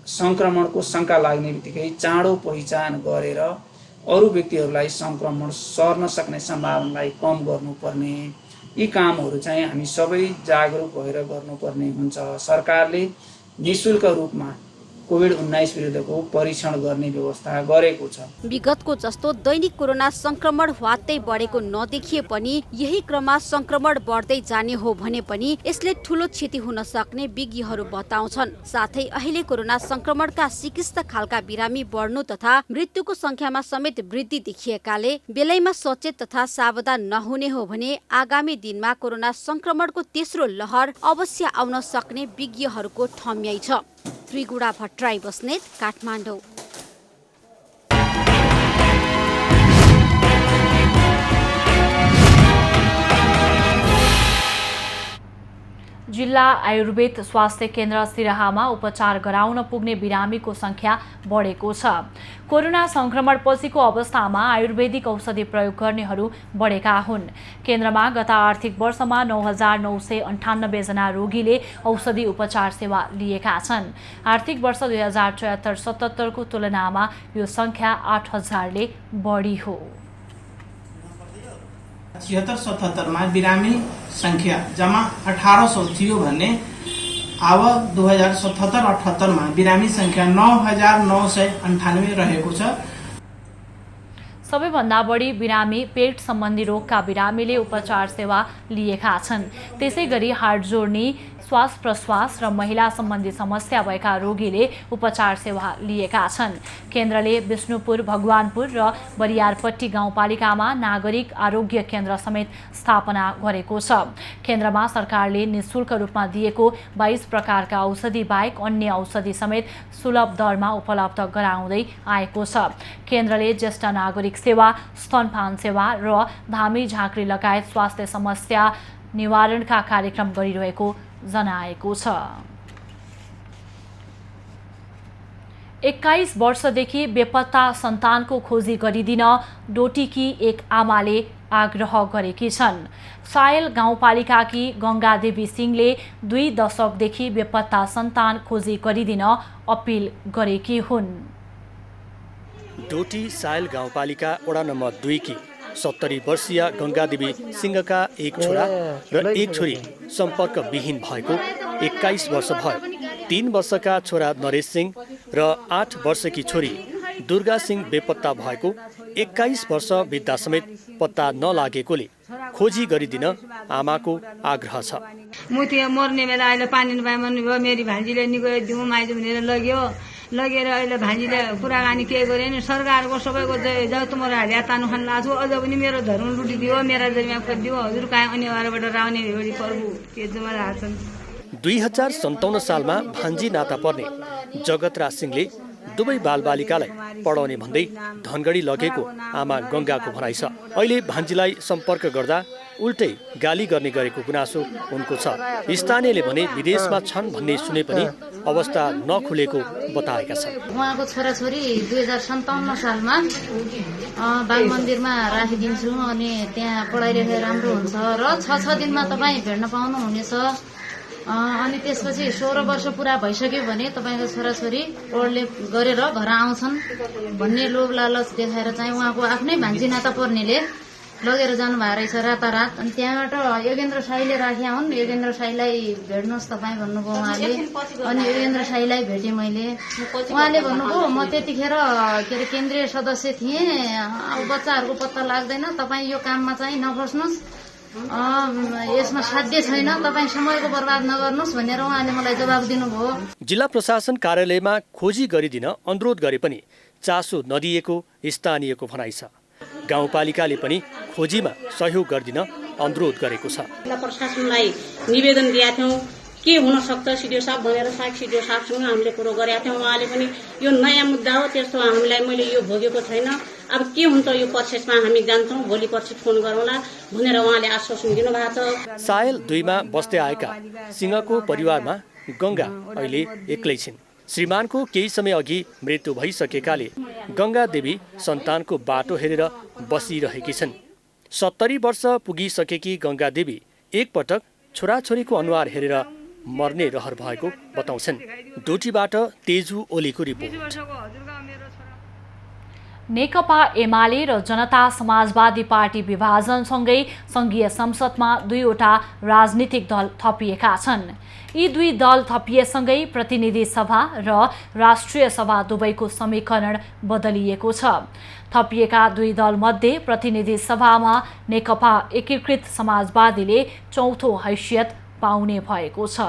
संक्रमणको शंका लाग्ने बित्तिकै चाँडो पहिचान गरेर अरू व्यक्तिहरूलाई संक्रमण सर्न सक्ने सम्भावनालाई कम गर्नुपर्ने यी कामहरू चाहिँ हामी सबै जागरुक भएर गर्नुपर्ने हुन्छ। सरकारले निशुल्क रूपमा कोभिड-19 विरुद्धको परीक्षण गर्ने व्यवस्था गरेको छ। विगतको जस्तो दैनिक कोरोना संक्रमण ह्वात्तै बढेको नदेखिए पनि यही क्रममा संक्रमण बढ्दै जाने हो भने पनि यसले ठूलो क्षति हुन सक्ने विज्ञहरू बताउँछन्। साथै अहिले कोरोना संक्रमणका सिकिस्त खालका बिरामी बढ्नु तथा मृत्युको संख्यामा समेत वृद्धि देखिएकाले बेलैमा सचेत तथा सावधान नहुने हो भने आगामी दिनमा कोरोना संक्रमणको तेस्रो लहर अवश्य आउन सक्ने विज्ञहरूको ठम्याइ छ। त्रिगुडा भट्टराई बस्नेत, काठमाडौँ। जिल्ला आयुर्वेद स्वास्थ्य केन्द्र सिराहामा उपचार गराउन पुग्ने बिरामीको संख्या बढेको छ। कोरोना संक्रमणपछिको अवस्थामा आयुर्वेदिक औषधि प्रयोग गर्नेहरू बढेका हुन्। केन्द्रमा गत आर्थिक वर्षमा 9,998 जना रोगीले औषधि उपचार सेवा लिएका छन्। आर्थिक वर्ष 2073-77 को तुलनामा यो संख्या 8,000ले बढी हो। 76-77 मा बिरामी संख्या जम्मा 1800 थियो भने अब 2077-78 मा बिरामी संख्या 9,998 रहेको छ। सबैभन्दा बढी बिरामी पेट सम्बन्धी रोगका बिरामीले उपचार सेवा लिएका छन्। त्यसैगरी हाड जोड्नी, श्वास प्रश्वास र महिला सम्बन्धी समस्या भएका रोगीले उपचार सेवा लिएका छन्। केन्द्रले विष्णुपुर, भगवानपुर र बरियारपट्टी गाउँपालिकामा नागरिक आरोग्य केन्द्र समेत स्थापना गरेको छ। केन्द्रमा सरकारले निशुल्क रूपमा दिएको 22 प्रकारका औषधि बाहेक अन्य औषधि समेत सुलभ दरमा उपलब्ध गराउँदै आएको छ। केन्द्रले ज्येष्ठ नागरिक सेवा, स्तनपान सेवा र धामी झाँक्री लगायत स्वास्थ्य समस्या निवारणका कार्यक्रम गरिरहेको जनाएको छ। 21 वर्षदेखि बेपत्ता सन्तानको खोजी गरिदिन डोटीकी एक आमाले आग्रह गरेकी छन्। सायल गाउँपालिकाकी गंगादेवी सिंहले 2 दशकदेखि बेपत्ता सन्तान खोजी गरिदिन अपिल गरेकी हुन्। डोटी सायल गाउँपालिका वडा नम्बर 2 की 70 वर्षीय गंगादेवी सिंहका एक छोरा र एक छोरी सम्पर्क विहीन भएको 21 वर्ष भयो। 3 वर्षका छोरा नरेश सिंह र 8 वर्षकी छोरी दुर्गा सिंह बेपत्ता भएको 21 वर्ष बित्दा समेत पत्ता नलागेकोले खोजी गरिदिन आमाको आग्रह छ। म त्यो मर्ने बेला अहिले पानी नपाए मर्ने भयो। मेरी भान्जीले निगो दिउँ माइजू भनेर लगेर अहिले भान्जीले कुराकानी के गरे नि सरकारको सबैको जाउ तुम्हारा हालिया तानु खान लाग्छु। अझ पनि मेरो धर्म लुटिदियो, मेरा जमिन खोजिदियो। हजुर कहाँ अनिवार्यबाट राउने भेडी पर्बु के जमा राछन्। 2057 सालमा भान्जी नाता पर्ने जगतराज सिंहले दुवै बालबालिकालाई पढाउने भन्दै धनगढी लगेको आमा गंगाको भनाइ छ। अहिले भान्जीलाई सम्पर्क गर्दा उल्टै गाली गर्ने गरेको गुनासो उनको छ। स्थानीयले भने विदेशमा छन् भन्ने सुने पनि अवस्था नखुलेको बताएका छन्। उहाँको छोराछोरी 2057 सालमा बाल मन्दिरमा राखिदिन्छु अनि त्यहाँ पढाइरहेको राम्रो हुन्छ र 6 दिनमा तपाईँ भेट्न पाउनुहुनेछ। अनि त्यसपछि 16 वर्ष पुरा भइसक्यो भने तपाईँको छोराछोरी ओल्डले गरेर घर आउँछन् भन्ने लोभ लालच देखाएर चाहिँ उहाँको आफ्नै भान्जी नाता पर्नेले लगेर जानुभएको रहेछ रातारात। अनि त्यहाँबाट योगेन्द्र साईले राखेका हुन्। योगेन्द्र साईलाई भेट्नुहोस् तपाईँ भन्नुभयो उहाँले। अनि योगेन्द्र साईलाई भेटेँ मैले। उहाँले भन्नुभयो म त्यतिखेर के अरे केन्द्रीय सदस्य थिएँ, अब बच्चाहरूको पत्ता लाग्दैन, तपाईँ यो काममा चाहिँ नफस्नुहोस्, यसमा साध्य छैन, तपाईँ समयको बर्बाद नगर्नुहोस् भनेर उहाँले मलाई जवाब दिनुभयो। जिल्ला प्रशासन कार्यालयमा खोजी गरिदिन अनुरोध गरे पनि चासो नदिएको स्थानीयको भनाइ छ। गाउँपालिकाले पनि खोजीमा सहयोग गरिदिन अनुरोध गरेको छ। जिल्ला प्रशासनलाई निवेदन दिएका थियौँ, के हुन सक्छ सिडिओ साहब भनेर सिडिओ साहबसँग हामीले कुरो गरेका थियौँ। उहाँले पनि यो नयाँ मुद्दा हो, त्यस्तो हामीलाई मैले यो भोगेको छैन, अब के हुन्छ यो प्रोसेसमा हामी जान्छौँ, भोलि पर्सि फोन गरौँला भनेर उहाँले आश्वासन दिनुभएको छ। सायल 2 मा बस्दै आएका सिंहको परिवारमा गङ्गा अहिले एक्लै छिन्। श्रीमानको केही समय अघि मृत्यु भइसकेकाले गङ्गा देवी सन्तानको बाटो हेरेर बसिरहेकी छन्। 70 वर्ष पुगिसकेकी गङ्गा देवी एकपटक छोराछोरीको अनुहार हेरेर मर्ने रहर भएको बताउँछन्। डोटीबाट तेजु ओलीको रिपोर्ट। नेकपा एमाले र जनता समाजवादी पार्टी विभाजनसँगै सङ्घीय संसदमा 2वटा राजनीतिक दल थपिएका छन्। यी 2 दल थपिएसँगै प्रतिनिधि सभा र राष्ट्रिय सभा दुवैको समीकरण बदलिएको छ। थपिएका 2 दलमध्ये प्रतिनिधि सभामा नेकपा एकीकृत समाजवादीले 4थो हैसियत पाउने भएको छ।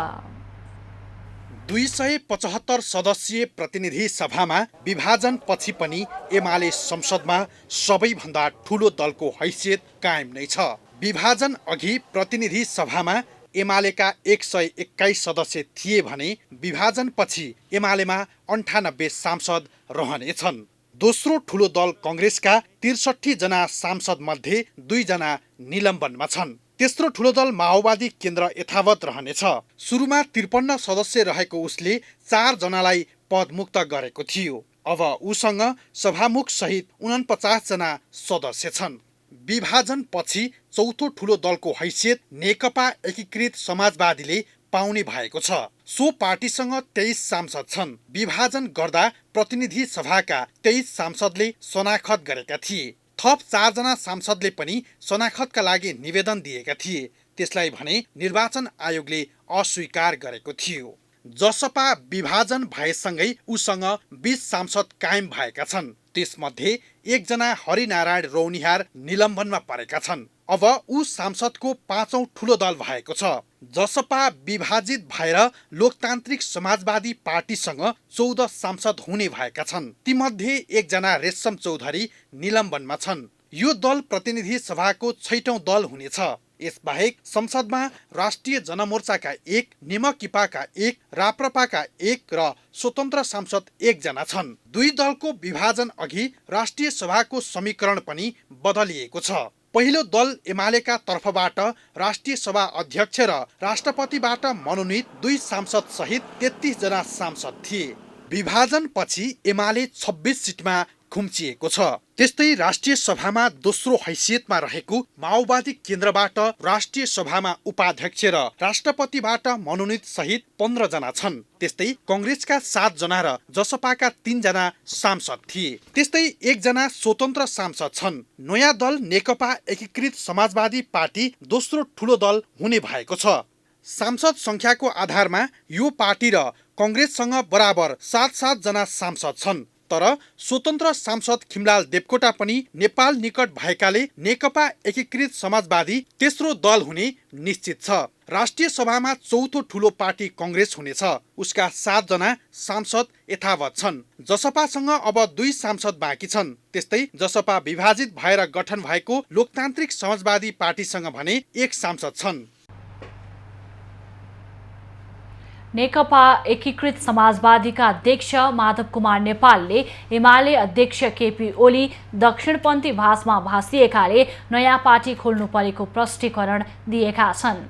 275 सदस्यीय प्रतिनिधि सभामा विभाजन पछि पनि एमाले संसदमा सबैभन्दा ठूलो दलको हैसियत कायम नै छ। विभाजन अघि प्रतिनिधि सभामा एमालेका 121 सदस्य थिए भने विभाजन पछि एमालेमा 98 सांसद रहनेछन्। दोस्रो ठूलो दल कांग्रेसका 63 जना सांसद मध्ये 2 जना निलम्बनमा छन्। तेस्रो ठूलो दल माओवादी केन्द्र यथावत रहनेछ। सुरुमा 53 सदस्य रहेको उसले 4 जनालाई पदमुक्त गरेको थियो। अब उसँग सभामुख सहित 49 जना सदस्य छन्। विभाजन पछि चौथो ठूलो दलको हैसियत नेकपा एकीकृत समाजवादीले पाउने भएको छ। सो पार्टीसँग 23 सांसद छन्। विभाजन गर्दा प्रतिनिधि सभाका 23 सांसदले शनाखत गरेका थिए। थप 4 जना सांसदले पनि शनाखतका लागि निवेदन दिएका थिए। त्यसलाई भने निर्वाचन आयोगले अस्वीकार गरेको थियो। जसपा विभाजन भएसँगै उसँग 20 सांसद कायम भएका छन्। त्यसमध्ये 1 जना हरिनारायण रौनिहार निलम्बनमा परेका छन्। अब ऊ सांसदको 5औं ठूलो दल भएको छ। जसपा विभाजित भएर लोकतान्त्रिक समाजवादी पार्टीसँग 14 सांसद हुने भएका छन्। तीमध्ये 1 जना रेशम चौधरी निलम्बनमा छन्। यो दल प्रतिनिधि सभाको 6औं दल हुनेछ। यसबाहेक संसदमा राष्ट्रिय जनमोर्चाका 1, नेमकिपाका 1, राप्रपाका 1 र स्वतन्त्र सांसद 1 जना छन्। 2 दलको विभाजन अघि राष्ट्रिय सभाको समीकरण पनि बदलिएको छ। पहिलो दल एमालेका तर्फबाट राष्ट्रिय सभा अध्यक्ष र राष्ट्रपतिबाट मनोनित 2 सांसद सहित 33 जना सांसद थिए। विभाजन पछि एमाले 26 सिटमा खुम्चिएको छ। त्यस्तै राष्ट्रिय सभामा दोस्रो हैसियतमा रहेको माओवादी केन्द्रबाट राष्ट्रिय सभामा उपाध्यक्ष र राष्ट्रपतिबाट मनोनित सहित 15 जना छन्। त्यस्तै कांग्रेसका 7 जना र जसपाका 3 जना सांसद थिए। त्यस्तै 1 जना स्वतन्त्र सांसद छन्। नयाँ दल नेकपा एकीकृत समाजवादी पार्टी दोस्रो ठूलो दल हुने भएको छ। सांसद संख्याको आधारमा यो पार्टी र कांग्रेससँग बराबर 7-7 जना सांसद छन्। तर स्वतन्त्र सांसद खिमलाल देवकोटा पनि नेपाल निकट भएकाले नेकपा एकीकृत समाजवादी तेस्रो दल हुने निश्चित छ। राष्ट्रिय सभामा चौथो ठूलो पार्टी कांग्रेस हुनेछ। उसका 7 जना सांसद यथावत छन्। जसपासँग अब 2 सांसद बाँकी छन्। त्यस्तै जसपा विभाजित भएर गठन भएको लोकतान्त्रिक समाजवादी पार्टीसँग भने 1 सांसद छन्। नेकपा एकीकृत समाजवादीका अध्यक्ष माधव कुमार नेपालले एमाले अध्यक्ष केपी ओली दक्षिणपन्थी भाषामा भाषिएकाले नयाँ पार्टी खोल्नु परेको प्रष्टीकरण दिएका छन्।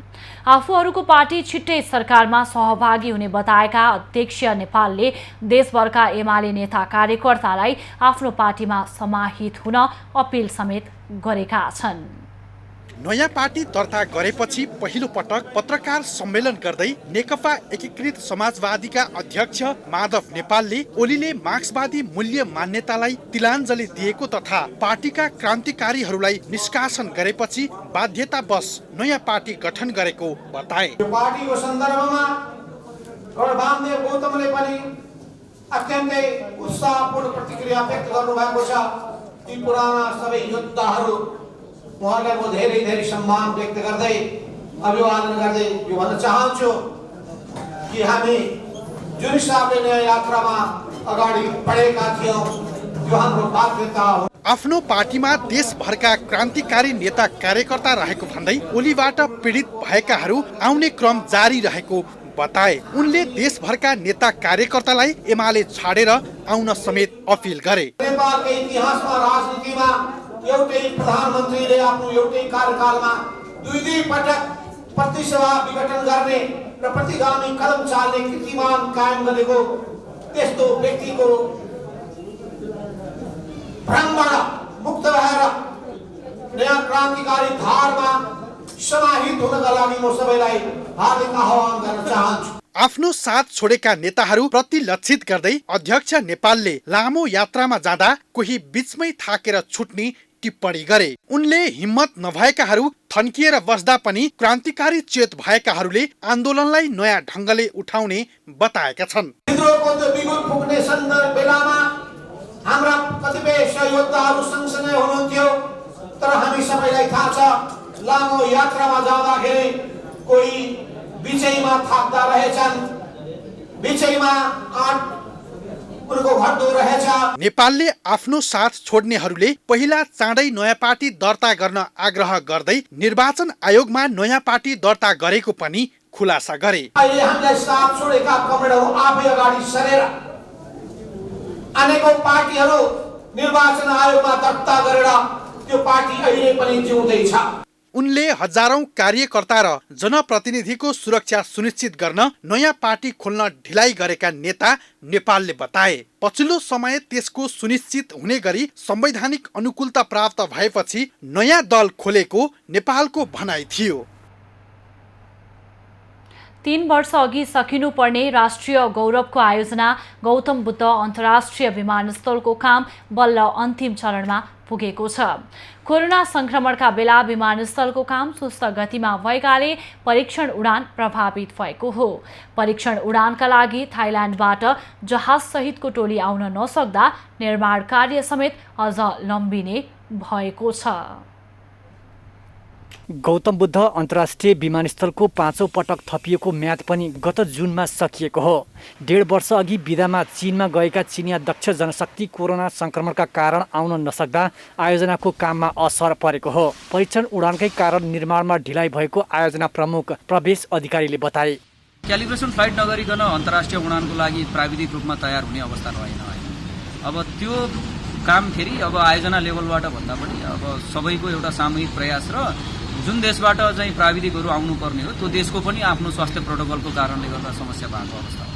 आफूहरूको पार्टी छिट्टै सरकारमा सहभागी हुने बताएका अध्यक्ष नेपालले देशभरका एमाले नेता कार्यकर्तालाई आफ्नो पार्टीमा समाहित हुन अपिल समेत गरेका छन्। नयाँ पार्टी दर्ता गरेपछि पहिलो पटक पत्रकार सम्मेलन गर्दै नेकपा एकीकृत समाजवादीका अध्यक्ष माधव नेपालले ओलीले मार्क्सवादी मूल्य मान्यतालाई तिलाञ्जली दिएको तथा पार्टीका क्रान्तिकारीहरूलाई निष्कासन गरेपछि बाध्यतावश नयाँ पार्टी गठन गरेको बताए। पार्टीको सन्दर्भमा गणवामदेव गौतमले पनि अत्यन्तै उत्साहपूर्ण प्रतिक्रिया व्यक्त गर्नुभएको छ। ती पुराना सबै योद्धाहरू उहाँलाई म धेरै धेरै सम्मान व्यक्त गर्दै अभिवादन गर्दै यो भन्न चाहन्छु कि हामी जुन हिसाबले नयाँ यात्रामा अगाडि बढेका थियौँ त्यो हाम्रो बाध्यता हो। आफ्नो पार्टीमा देशभरका क्रान्तिकारी नेता कार्यकर्ता रहेको भन्दै ओलीबाट पीडित भएकाहरू आउने क्रम जारी रहेको बताए। उनले देशभरका नेता कार्यकर्तालाई एमाले छाडेर आउन समेत अपील गरे। नेपालको इतिहासमा राजनीतिमा एउटै प्रधानमन्त्रीले आफ्नो एउटै कार्यकालमा दुई पटक प्रतिसभा विघटन गर्ने र प्रतिगामी कदम चाल्ने कीर्तिमान कायम गरेको त्यस्तो व्यक्तिको भ्रमबाट मुक्त भएर नयाँ क्रान्तिकारी धारमा समाहित हुनका लागि म सबैलाई हार्दिक आह्वान गर्न चाहन्छु। आफ्नो साथ छोडेका नेताहरू प्रति लक्षित गर्दै अध्यक्ष नेपालले लामो यात्रामा जाँदा कोही बीचमै थाकेर छुट्ने टिप्पणी गरे। उनले हिम्मत नभएकाहरू थन्किएर बस्दा पनि क्रान्तिकारी चेत भएकाहरूले आन्दोलनलाई नयाँ ढङ्गले उठाउने बताएका छन्। विद्रोहको त्यो बिगुल फुक्ने बेलामा हाम्रा कतिपय सहयोद्धाहरू सँगसँगै हुनुहुन्थ्यो, तर हामी सबैलाई थाहा छ लामो यात्रामा जाँदाखेरि कोही बिचैमा थाक्दा रहेछन्, बिचैमा उनको घट्दो रहेछ। नेपालले आफ्नो साथ छोड्नेहरूले पहिला चाँडै नयाँ पार्टी दर्ता गर्न आग्रह गर्दै निर्वाचन आयोगमा नयाँ पार्टी दर्ता गरेको पनि खुलासा गरे। अहिले हामीलाई साथ छोडेका कमरेडहरू आफै अगाडि सरेर अनेकौं पार्टीहरू निर्वाचन आयोगमा दर्ता गरेर त्यो पार्टी अहिले पनि जिउँदैछ। उनले हजारौं कार्यकर्ता र जनप्रतिनिधिको सुरक्षा सुनिश्चित गर्न नयाँ पार्टी खोल्न ढिलाइ गरेका नेता नेपालले बताए। पछिल्लो समय त्यसको सुनिश्चित हुने गरी संवैधानिक अनुकूलता प्राप्त भएपछि नयाँ दल खोलेको नेपालको भनाइ थियो। 3 वर्ष अघि सकिनुपर्ने राष्ट्रिय गौरवको आयोजना गौतम बुद्ध अन्तर्राष्ट्रिय विमानस्थलको काम बल्ल अन्तिम चरणमा पुगेको छ। कोरोना संक्रमणका बेला विमानस्थलको काम सुस्त गतिमा भएकाले परीक्षण उडान प्रभावित भएको हो। परीक्षण उडानका लागि थाइल्यान्डबाट जहाज सहितको टोली आउन नसक्दा निर्माण कार्य समेत अझ लम्बिने भएको छ। गौतम बुद्ध अन्तर्राष्ट्रिय विमानस्थलको 5औं पटक थपिएको म्याद पनि गत जुनमा सकिएको हो। 1.5 वर्ष अघि विदामा चीनमा गएका चिनिया दक्ष जनशक्ति कोरोना संक्रमणका कारण आउन नसक्दा आयोजनाको काममा असर परेको हो। परीक्षण उडानकै कारण निर्माणमा ढिलाइ भएको आयोजना प्रमुख प्रवेश अधिकारीले बताए। क्यालिब्रेसन फ्लाइट नगरिकन अन्तर्राष्ट्रिय उडानको लागि प्राविधिक रूपमा तयार हुने अवस्था रहेन। अब त्यो काम फेरि अब आयोजना लेभलबाट भन्दा पनि अब सबैको एउटा सामूहिक प्रयास र जुन देशबाट चाहिँ प्राविधिकहरू आउनुपर्ने हो त्यो देशको पनि आफ्नो स्वास्थ्य प्रोटोकलको कारणले गर्दा समस्या भएको अवस्था हो।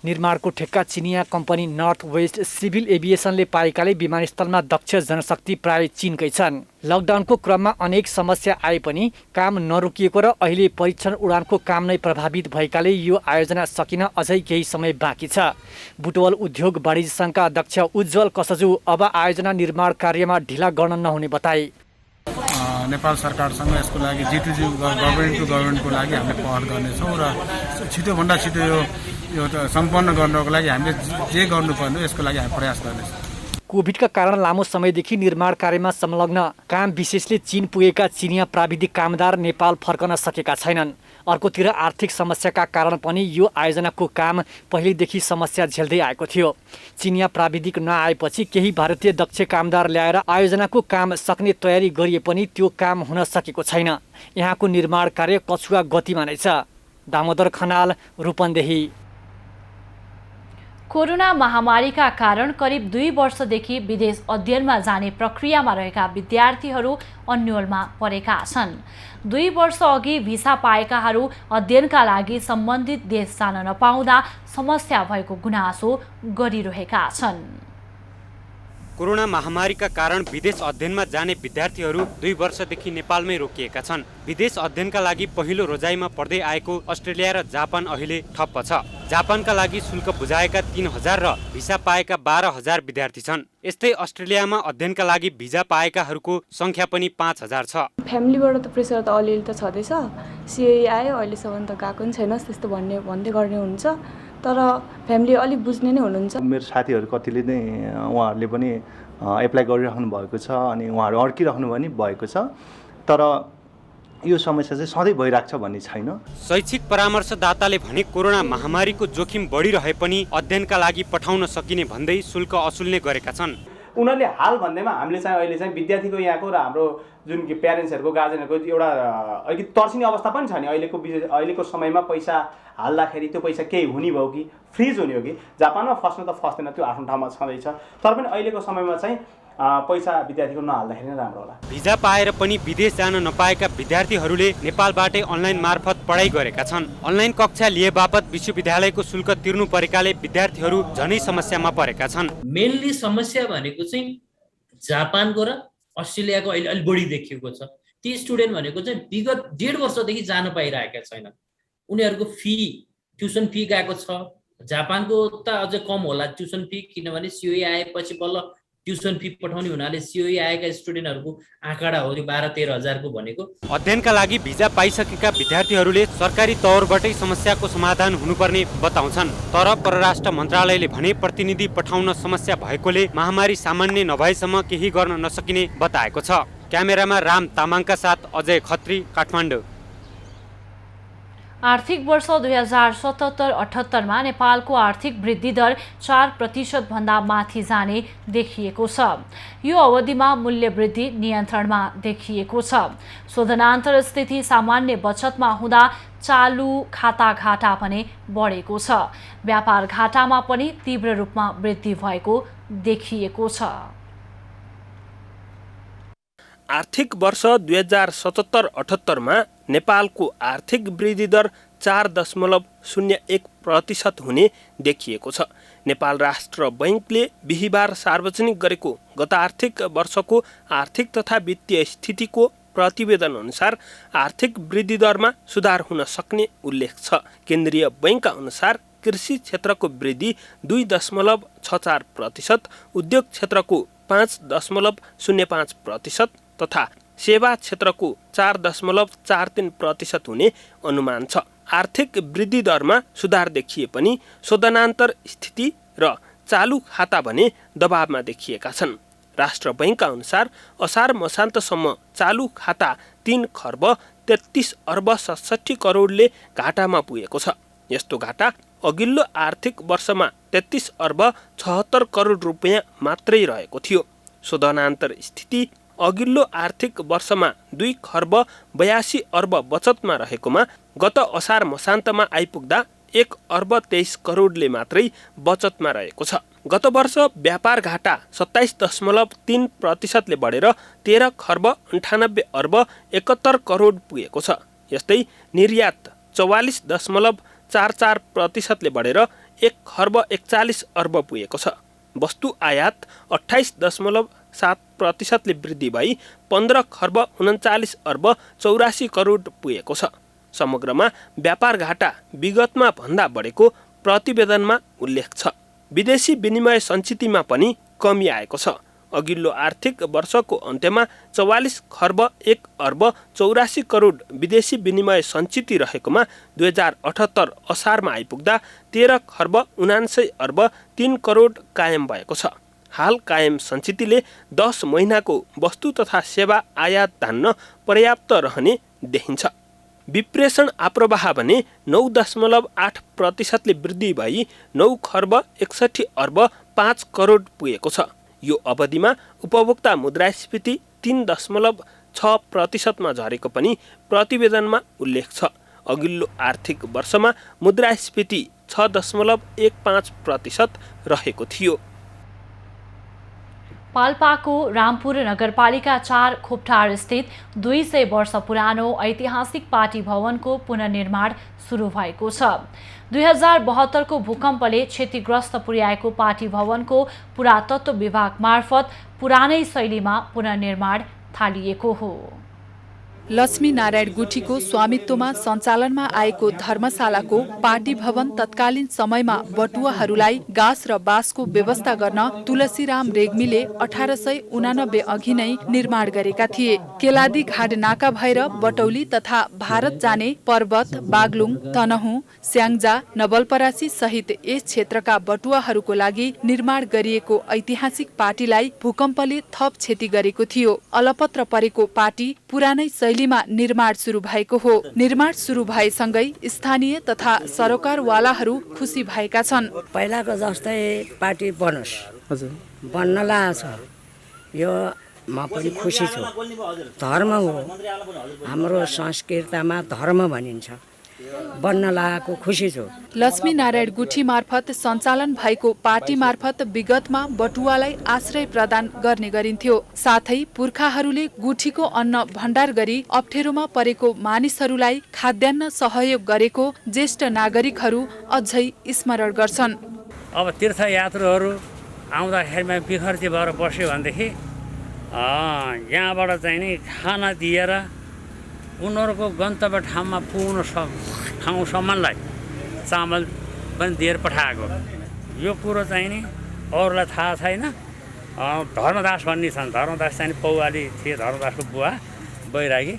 निर्माणको ठेक्का चिनिया कम्पनी नर्थ वेस्ट सिभिल एभिएसनले पाएकाले विमानस्थलमा दक्ष जनशक्ति प्राय चीनकै छन्। लकडाउनको क्रममा अनेक समस्या आए पनि काम नरोकिएको र अहिले परीक्षण उडानको काम नै प्रभावित भएकाले यो आयोजना सकिन अझै केही समय बाँकी छ। बुटवल उद्योग वाणिज्य सङ्घका अध्यक्ष उज्जवल कसजु अब आयोजना निर्माण कार्यमा ढिला गर्न नहुने बताए। नेपाल सरकारसँग यसको लागि G2G गभर्मेन्ट टु गभर्मेन्टको लागि हामीले पहल गर्नेछौँ र छिटोभन्दा छिटो यो सम्पन्न गर्नको लागि हामीले जे गर्नुपर्ने यसको लागि हामी प्रयास गर्नेछौँ। कोभिडका कारण लामो समयदेखि निर्माण कार्यमा संलग्न काम विशेषले चीन पुगेका चिनिया प्राविधिक कामदार नेपाल फर्कन सकेका छैनन्। अर्कोतिर आर्थिक समस्याका कारण पनि यो आयोजनाको काम पहिलेदेखि समस्या झेल्दै आएको थियो। चिनिया प्राविधिक नआएपछि केही भारतीय दक्ष कामदार ल्याएर आयोजनाको काम सक्ने तयारी गरिए पनि त्यो काम हुन सकेको छैन। यहाँको निर्माण कार्य कछुवा गतिमा नै छ। दामोदर खनाल, रूपन्देही। कोरोना महामारीका कारण करिब 2 वर्षदेखि विदेश अध्ययनमा जाने प्रक्रियामा रहेका विद्यार्थीहरू अन्योलमा परेका छन्। 2 वर्ष अघि भिसा पाएकाहरू अध्ययनका लागि सम्बन्धित देश जान नपाउँदा समस्या भएको गुनासो गरिरहेका छन्। कोरोना महामारीका कारण विदेश अध्ययनमा जाने विद्यार्थीहरू 2 वर्षदेखि नेपालमै रोकिएका छन्। विदेश अध्ययनका लागि पहिलो रोजाइमा पढ्दै आएको अस्ट्रेलिया र जापान अहिले ठप्प छ। जापानका लागि शुल्क बुझाएका 3000 र भिसा पाएका 12000 विद्यार्थी छन्। यस्तै अस्ट्रेलियामा अध्ययनका लागि भिजा पाएकाहरूको संख्या पनि 5000 छ। फ्यामिलीबाट त प्रेसर त अलिअलि त छँदैछ। सिए आयो, अहिलेसम्म त गएको पनि छैन त्यस्तो भन्दै गर्ने हुन्छ, तर फ्यामिली अलिक बुझ्ने नै हुनुहुन्छ। मेरो साथीहरू कतिले नै उहाँहरूले पनि एप्लाई गरिराख्नु भएको छ अनि उहाँहरू अड्किराख्नु पनि भएको छ। तर यो समस्या चाहिँ सधैँ भइरहेको छ भन्ने छैन। शैक्षिक परामर्शदाताले भने कोरोना महामारीको जोखिम बढिरहे पनि अध्ययनका लागि पठाउन सकिने भन्दै शुल्क असुल्ने गरेका छन्। उनीहरूले हाल भन्दैमा हामीले चाहिँ अहिले चाहिँ विद्यार्थीको यहाँको र हाम्रो जुन कि प्यारेन्ट्सहरूको गार्जेनहरूको एउटा अलिकति तर्सिने अवस्था पनि छ नि। अहिलेको समयमा पैसा हाल्दाखेरि त्यो पैसा केही हुने भयो कि फ्रिज हुने हो कि। जापानमा फस्न त फस्दैन, त्यो आफ्नो ठाउँमा छँदैछ। तर पनि अहिलेको समयमा चाहिँ पैसा विद्यार्थीको नहाल्दाखेरि नै राम्रो होला। भिजा पाएर पनि विदेश जान नपाएका विद्यार्थीहरूले नेपालबाटै अनलाइन मार्फत पढाइ गरेका छन्। अनलाइन कक्षा लिए बापत विश्वविद्यालयको शुल्क तिर्नु परेकाले विद्यार्थीहरू झनै समस्यामा परेका छन्। मेनली समस्या भनेको चाहिँ जापानको र अस्ट्रेलियाको अहिले अलि बढी देखिएको छ। ती स्टुडेन्ट भनेको चाहिँ विगत 1.5 वर्षदेखि जान पाइरहेका छैनन्। उनीहरूको ट्युसन फी गएको छ। जापानको त अझै कम होला ट्युसन फी, किनभने सिओई आएपछि बल्ल ट्युसन फी पठाउने हुनाले सिओई आएका स्टुडेन्टहरूको आँकडा हो 12-13 हजारको भनेको। अध्ययनका लागि भिजा पाइसकेका विद्यार्थीहरूले सरकारी तौरबाटै समस्याको समाधान हुनुपर्ने बताउँछन्। तर परराष्ट्र मन्त्रालयले भने प्रतिनिधि पठाउन समस्या भएकोले महामारी सामान्य नभएसम्म केही गर्न नसकिने बताएको छ। क्यामेरामा राम तामाङका साथ अजय खत्री, काठमाडौँ। आर्थिक वर्ष 2077-78 मा नेपालको आर्थिक वृद्धि दर 4% भन्दा माथि जाने देखिएको छ। यो अवधिमा मूल्य वृद्धि नियन्त्रणमा देखिएको छ। शोधनान्तर स्थिति सामान्य बचतमा हुँदा चालु खाता घाटा पनि बढेको छ। व्यापार घाटामा पनि तीव्र रूपमा वृद्धि भएको देखिएको छ। आर्थिक वर्ष 2077-78 मा नेपालको आर्थिक वृद्धि दर 4.01% हुने देखिएको छ। नेपाल राष्ट्र बैंकले बिहिबार सार्वजनिक गरेको गत आर्थिक वर्षको आर्थिक तथा वित्तीय स्थितिको प्रतिवेदन अनुसार आर्थिक वृद्धि दरमा सुधार हुन सक्ने उल्लेख छ। केन्द्रीय बैंकका अनुसार कृषि क्षेत्रको वृद्धि 2.64%, उद्योग क्षेत्रको 5.05% तथा सेवा क्षेत्रको 4.43% हुने अनुमान छ। आर्थिक वृद्धि दरमा सुधार देखिए पनि शोधनान्तर स्थिति र चालु खाता भने दबावमा देखिएका छन्। राष्ट्र बैंकका अनुसार असार मसान्तसम्म चालु खाता 3 खर्ब 33 अर्ब 67 करोडले घाटामा पुगेको छ। यस्तो घाटा अघिल्लो आर्थिक वर्षमा 33 अर्ब 76 करोड रुपियाँ मात्रै रहेको थियो। शोधनान्तर स्थिति अघिल्लो आर्थिक वर्षमा 2 खर्ब 82 अर्ब बचतमा रहेकोमा गत असार मसान्तमा आइपुग्दा 1 अर्ब 23 करोडले मात्रै बचतमा रहेको छ। गत वर्ष व्यापार घाटा 27.3% ले बढेर 13 खर्ब 98 अर्ब 71 करोड पुगेको छ। यस्तै निर्यात 44.44% ले बढेर 1 खर्ब 41 अर्ब पुगेको छ। वस्तु आयात 28.7% ले वृद्धि भई 15 खर्ब 39 अर्ब 84 करोड पुगेको छ। समग्रमा व्यापार घाटा विगतमा भन्दा बढेको प्रतिवेदनमा उल्लेख छ। विदेशी विनिमय सञ्चितमा पनि कमी आएको छ। अघिल्लो आर्थिक वर्षको अन्त्यमा 44 खर्ब 1 अर्ब 84 करोड विदेशी विनिमय सञ्चित रहेकोमा 2078 असारमा आइपुग्दा 13 खर्ब 79 अर्ब 3 करोड कायम भएको छ। हाल कायम सञ्चितले 10 महिनाको वस्तु तथा सेवा आयात धान्न पर्याप्त रहने देखिन्छ। विप्रेषण आप्रवाह भने 9.8% ले वृद्धि भई 9 खर्ब 61 अर्ब 5 करोड पुगेको छ। यो अवधिमा उपभोक्ता मुद्रास्फीति 3.6% मा झरेको पनि प्रतिवेदनमा उल्लेख छ। अघिल्लो आर्थिक वर्षमा मुद्रास्फीति 6.15% रहेको थियो। पाल्पाको रामपुर नगरपालिका 4 खोपटार स्थित 200 वर्ष पुरानो ऐतिहासिक पार्टी भवनको पुनर्निर्माण सुरु भएको छ। 2072 को भूकम्पले क्षतिग्रस्त पुर्याएको पार्टी भवनको पुरातत्व विभाग मार्फत पुरानै शैलीमा पुनर्निर्माण थालिएको हो। लक्ष्मी नारायण गुठीको स्वामित्वमा सञ्चालनमा आएको धर्मशालाको पार्टी भवन तत्कालीन समयमा बटुवाहरूलाई घाँस र बाँसको व्यवस्था गर्न तुलसीराम रेग्मीले 1889 अघि नै निर्माण गरेका थिए। केलादी घाट नाका भएर बटौली तथा भारत जाने पर्वत, बागलुङ, तनहुँ, स्याङ्जा, नवलपरासी सहित यस क्षेत्रका बटुवाहरूको लागि निर्माण गरिएको ऐतिहासिक पार्टीलाई भूकम्पले थप क्षति गरेको थियो। अलपत्र परेको पार्टी पुरानै शैलीमा निर्माण सुरु भएको हो। निर्माण सुरु भएसँगै स्थानीय तथा सरोकारवालाहरू खुसी भएका छन्। पहिलाको जस्तै पार्टी बनोस्, बन्न लागेछ, यो म पनि खुसी छु। धर्म हो, हाम्रो संस्कृतिमा धर्म भनिन्छ, बन्न लागेको खुसी छु। लक्ष्मी नारायण गुठी मार्फत सञ्चालन भएको पार्टी मार्फत विगतमा बटुवालाई आश्रय प्रदान गर्ने गरिन्थ्यो। साथै पुर्खाहरूले गुठीको अन्न भण्डार गरी अप्ठ्यारोमा परेको मानिसहरूलाई खाद्यान्न सहयोग गरेको ज्येष्ठ नागरिकहरू अझै स्मरण गर्छन्। अब तीर्थयात्रुहरू आउँदाखेरिमा बिखर्ती भएर बस्यो भनेदेखि यहाँबाट चाहिँ नि खाना दिएर उनीहरूको गन्तव्य ठाउँमा पुग्न ठाउँसम्मलाई चामल पनि दिएर पठाएको। यो कुरो चाहिँ नि अरूलाई थाहा छैन। धर्मदास भन्ने छन्, धर्मदास चाहिँ पौवाली थिए, धर्मदासको बुवा बैरागी,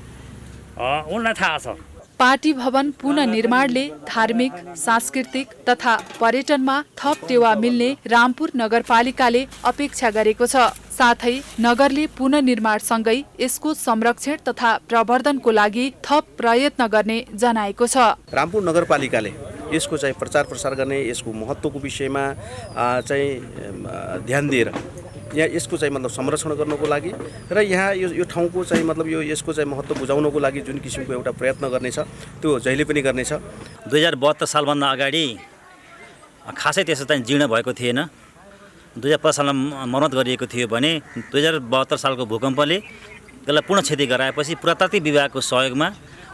उनलाई थाहा छ। पार्टी भवन पुनर्निर्माणले धार्मिक, सांस्कृतिक तथा पर्यटनमा थप टेवा मिल्ने रामपुर नगरपालिकाले अपेक्षा गरेको छ। साथै नगरले पुनर्निर्माणसँगै यसको संरक्षण तथा प्रवर्धनको लागि थप प्रयत्न गर्ने जनाएको छ। रामपुर नगरपालिकाले यसको चाहिँ प्रचार प्रसार गर्ने, यसको महत्त्वको विषयमा चाहिँ ध्यान दिएर यहाँ यसको चाहिँ मतलब संरक्षण गर्नको लागि र यहाँ यो ठाउँको चाहिँ मतलब यो यसको चाहिँ महत्त्व बुझाउनको लागि जुन किसिमको एउटा प्रयत्न गर्नेछ त्यो जहिले पनि गर्नेछ। 2072 सालभन्दा अगाडि खासै त्यसो चाहिँ जीर्ण भएको थिएन। 2050 सालमा मर्मत गरिएको थियो भने 2072 सालको भूकम्पले त्यसलाई पूर्ण क्षति गराएपछि पुरातात्विक विभागको सहयोगमा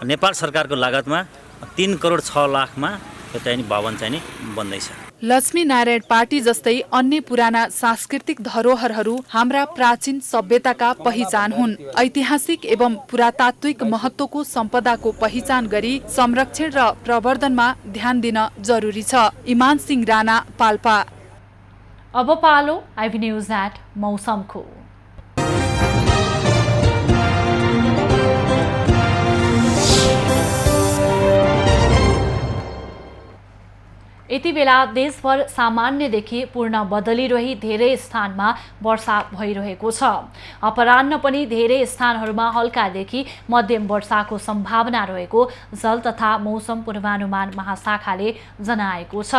नेपाल सरकारको लागतमा 3 करोड 6 लाखमा यो चाहिँ भवन चाहिँ बन्दैछ। लक्ष्मी नारायण पार्टी जस्तै अन्य पुराना सांस्कृतिक धरोहरहरू हाम्रा प्राचीन सभ्यताका पहिचान हुन्। ऐतिहासिक एवं पुरातात्विक महत्त्वको सम्पदाको पहिचान गरी संरक्षण र प्रवर्धनमा ध्यान दिन जरुरी छ। इमान सिंह राणा, पाल्पा। अब पालो आइभी न्यूज एट मौसमको। यति बेला देशभर सामान्यदेखि पूर्ण बदली रही धेरै स्थानमा वर्षा भइरहेको छ। अपराह्न पनि धेरै स्थानहरूमा हल्कादेखि मध्यम वर्षाको सम्भावना रहेको जल तथा मौसम पूर्वानुमान महाशाखाले जनाएको छ।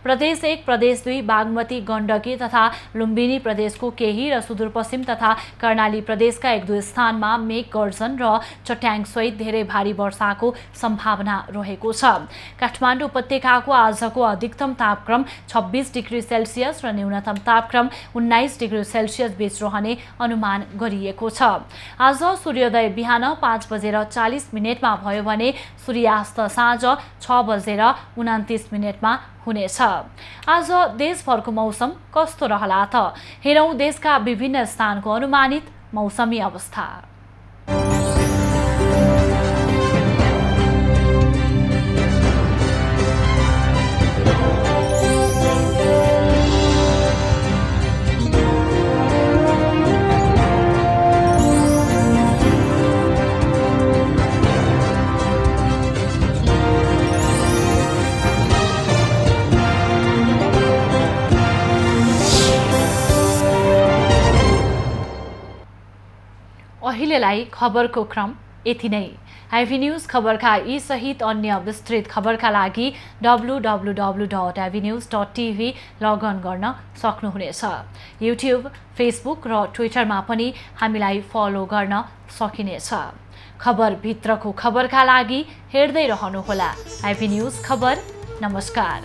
प्रदेश 1, प्रदेश 2, बागमती, गण्डकी तथा लुम्बिनी प्रदेशको केही र सुदूरपश्चिम तथा कर्णाली प्रदेशका 1-2 स्थानमा मेघ गर्जन र चट्याङसहित धेरै भारी वर्षाको सम्भावना रहेको छ। काठमाडौँ उपत्यकाको आजको अधिकतम तापक्रम 26 डिग्री सेल्सियस र न्यूनतम तापक्रम 19 डिग्री सेल्सियस बीच रहने अनुमान गरिएको छ। आज सूर्योदय बिहान 5:40 भयो भने सूर्यास्त साँझ 6:29 हुनेछ। आज देशभरको मौसम कस्तो रहला त? हेरौं देशका विभिन्न स्थानको अनुमानित मौसमी अवस्था। अहिलेलाई खबरको क्रम यति नै। आइभी न्यूज खबरका यी सहित अन्य विस्तृत खबरका लागि www.ivnews.tv लगअन गर्न सक्नुहुनेछ। युट्युब, फेसबुक र ट्विटरमा पनि हामीलाई फलो गर्न सकिनेछ। खबर भित्रको खबरका लागि हेर्दै रहनुहोला आइभी न्यूज खबर। नमस्कार।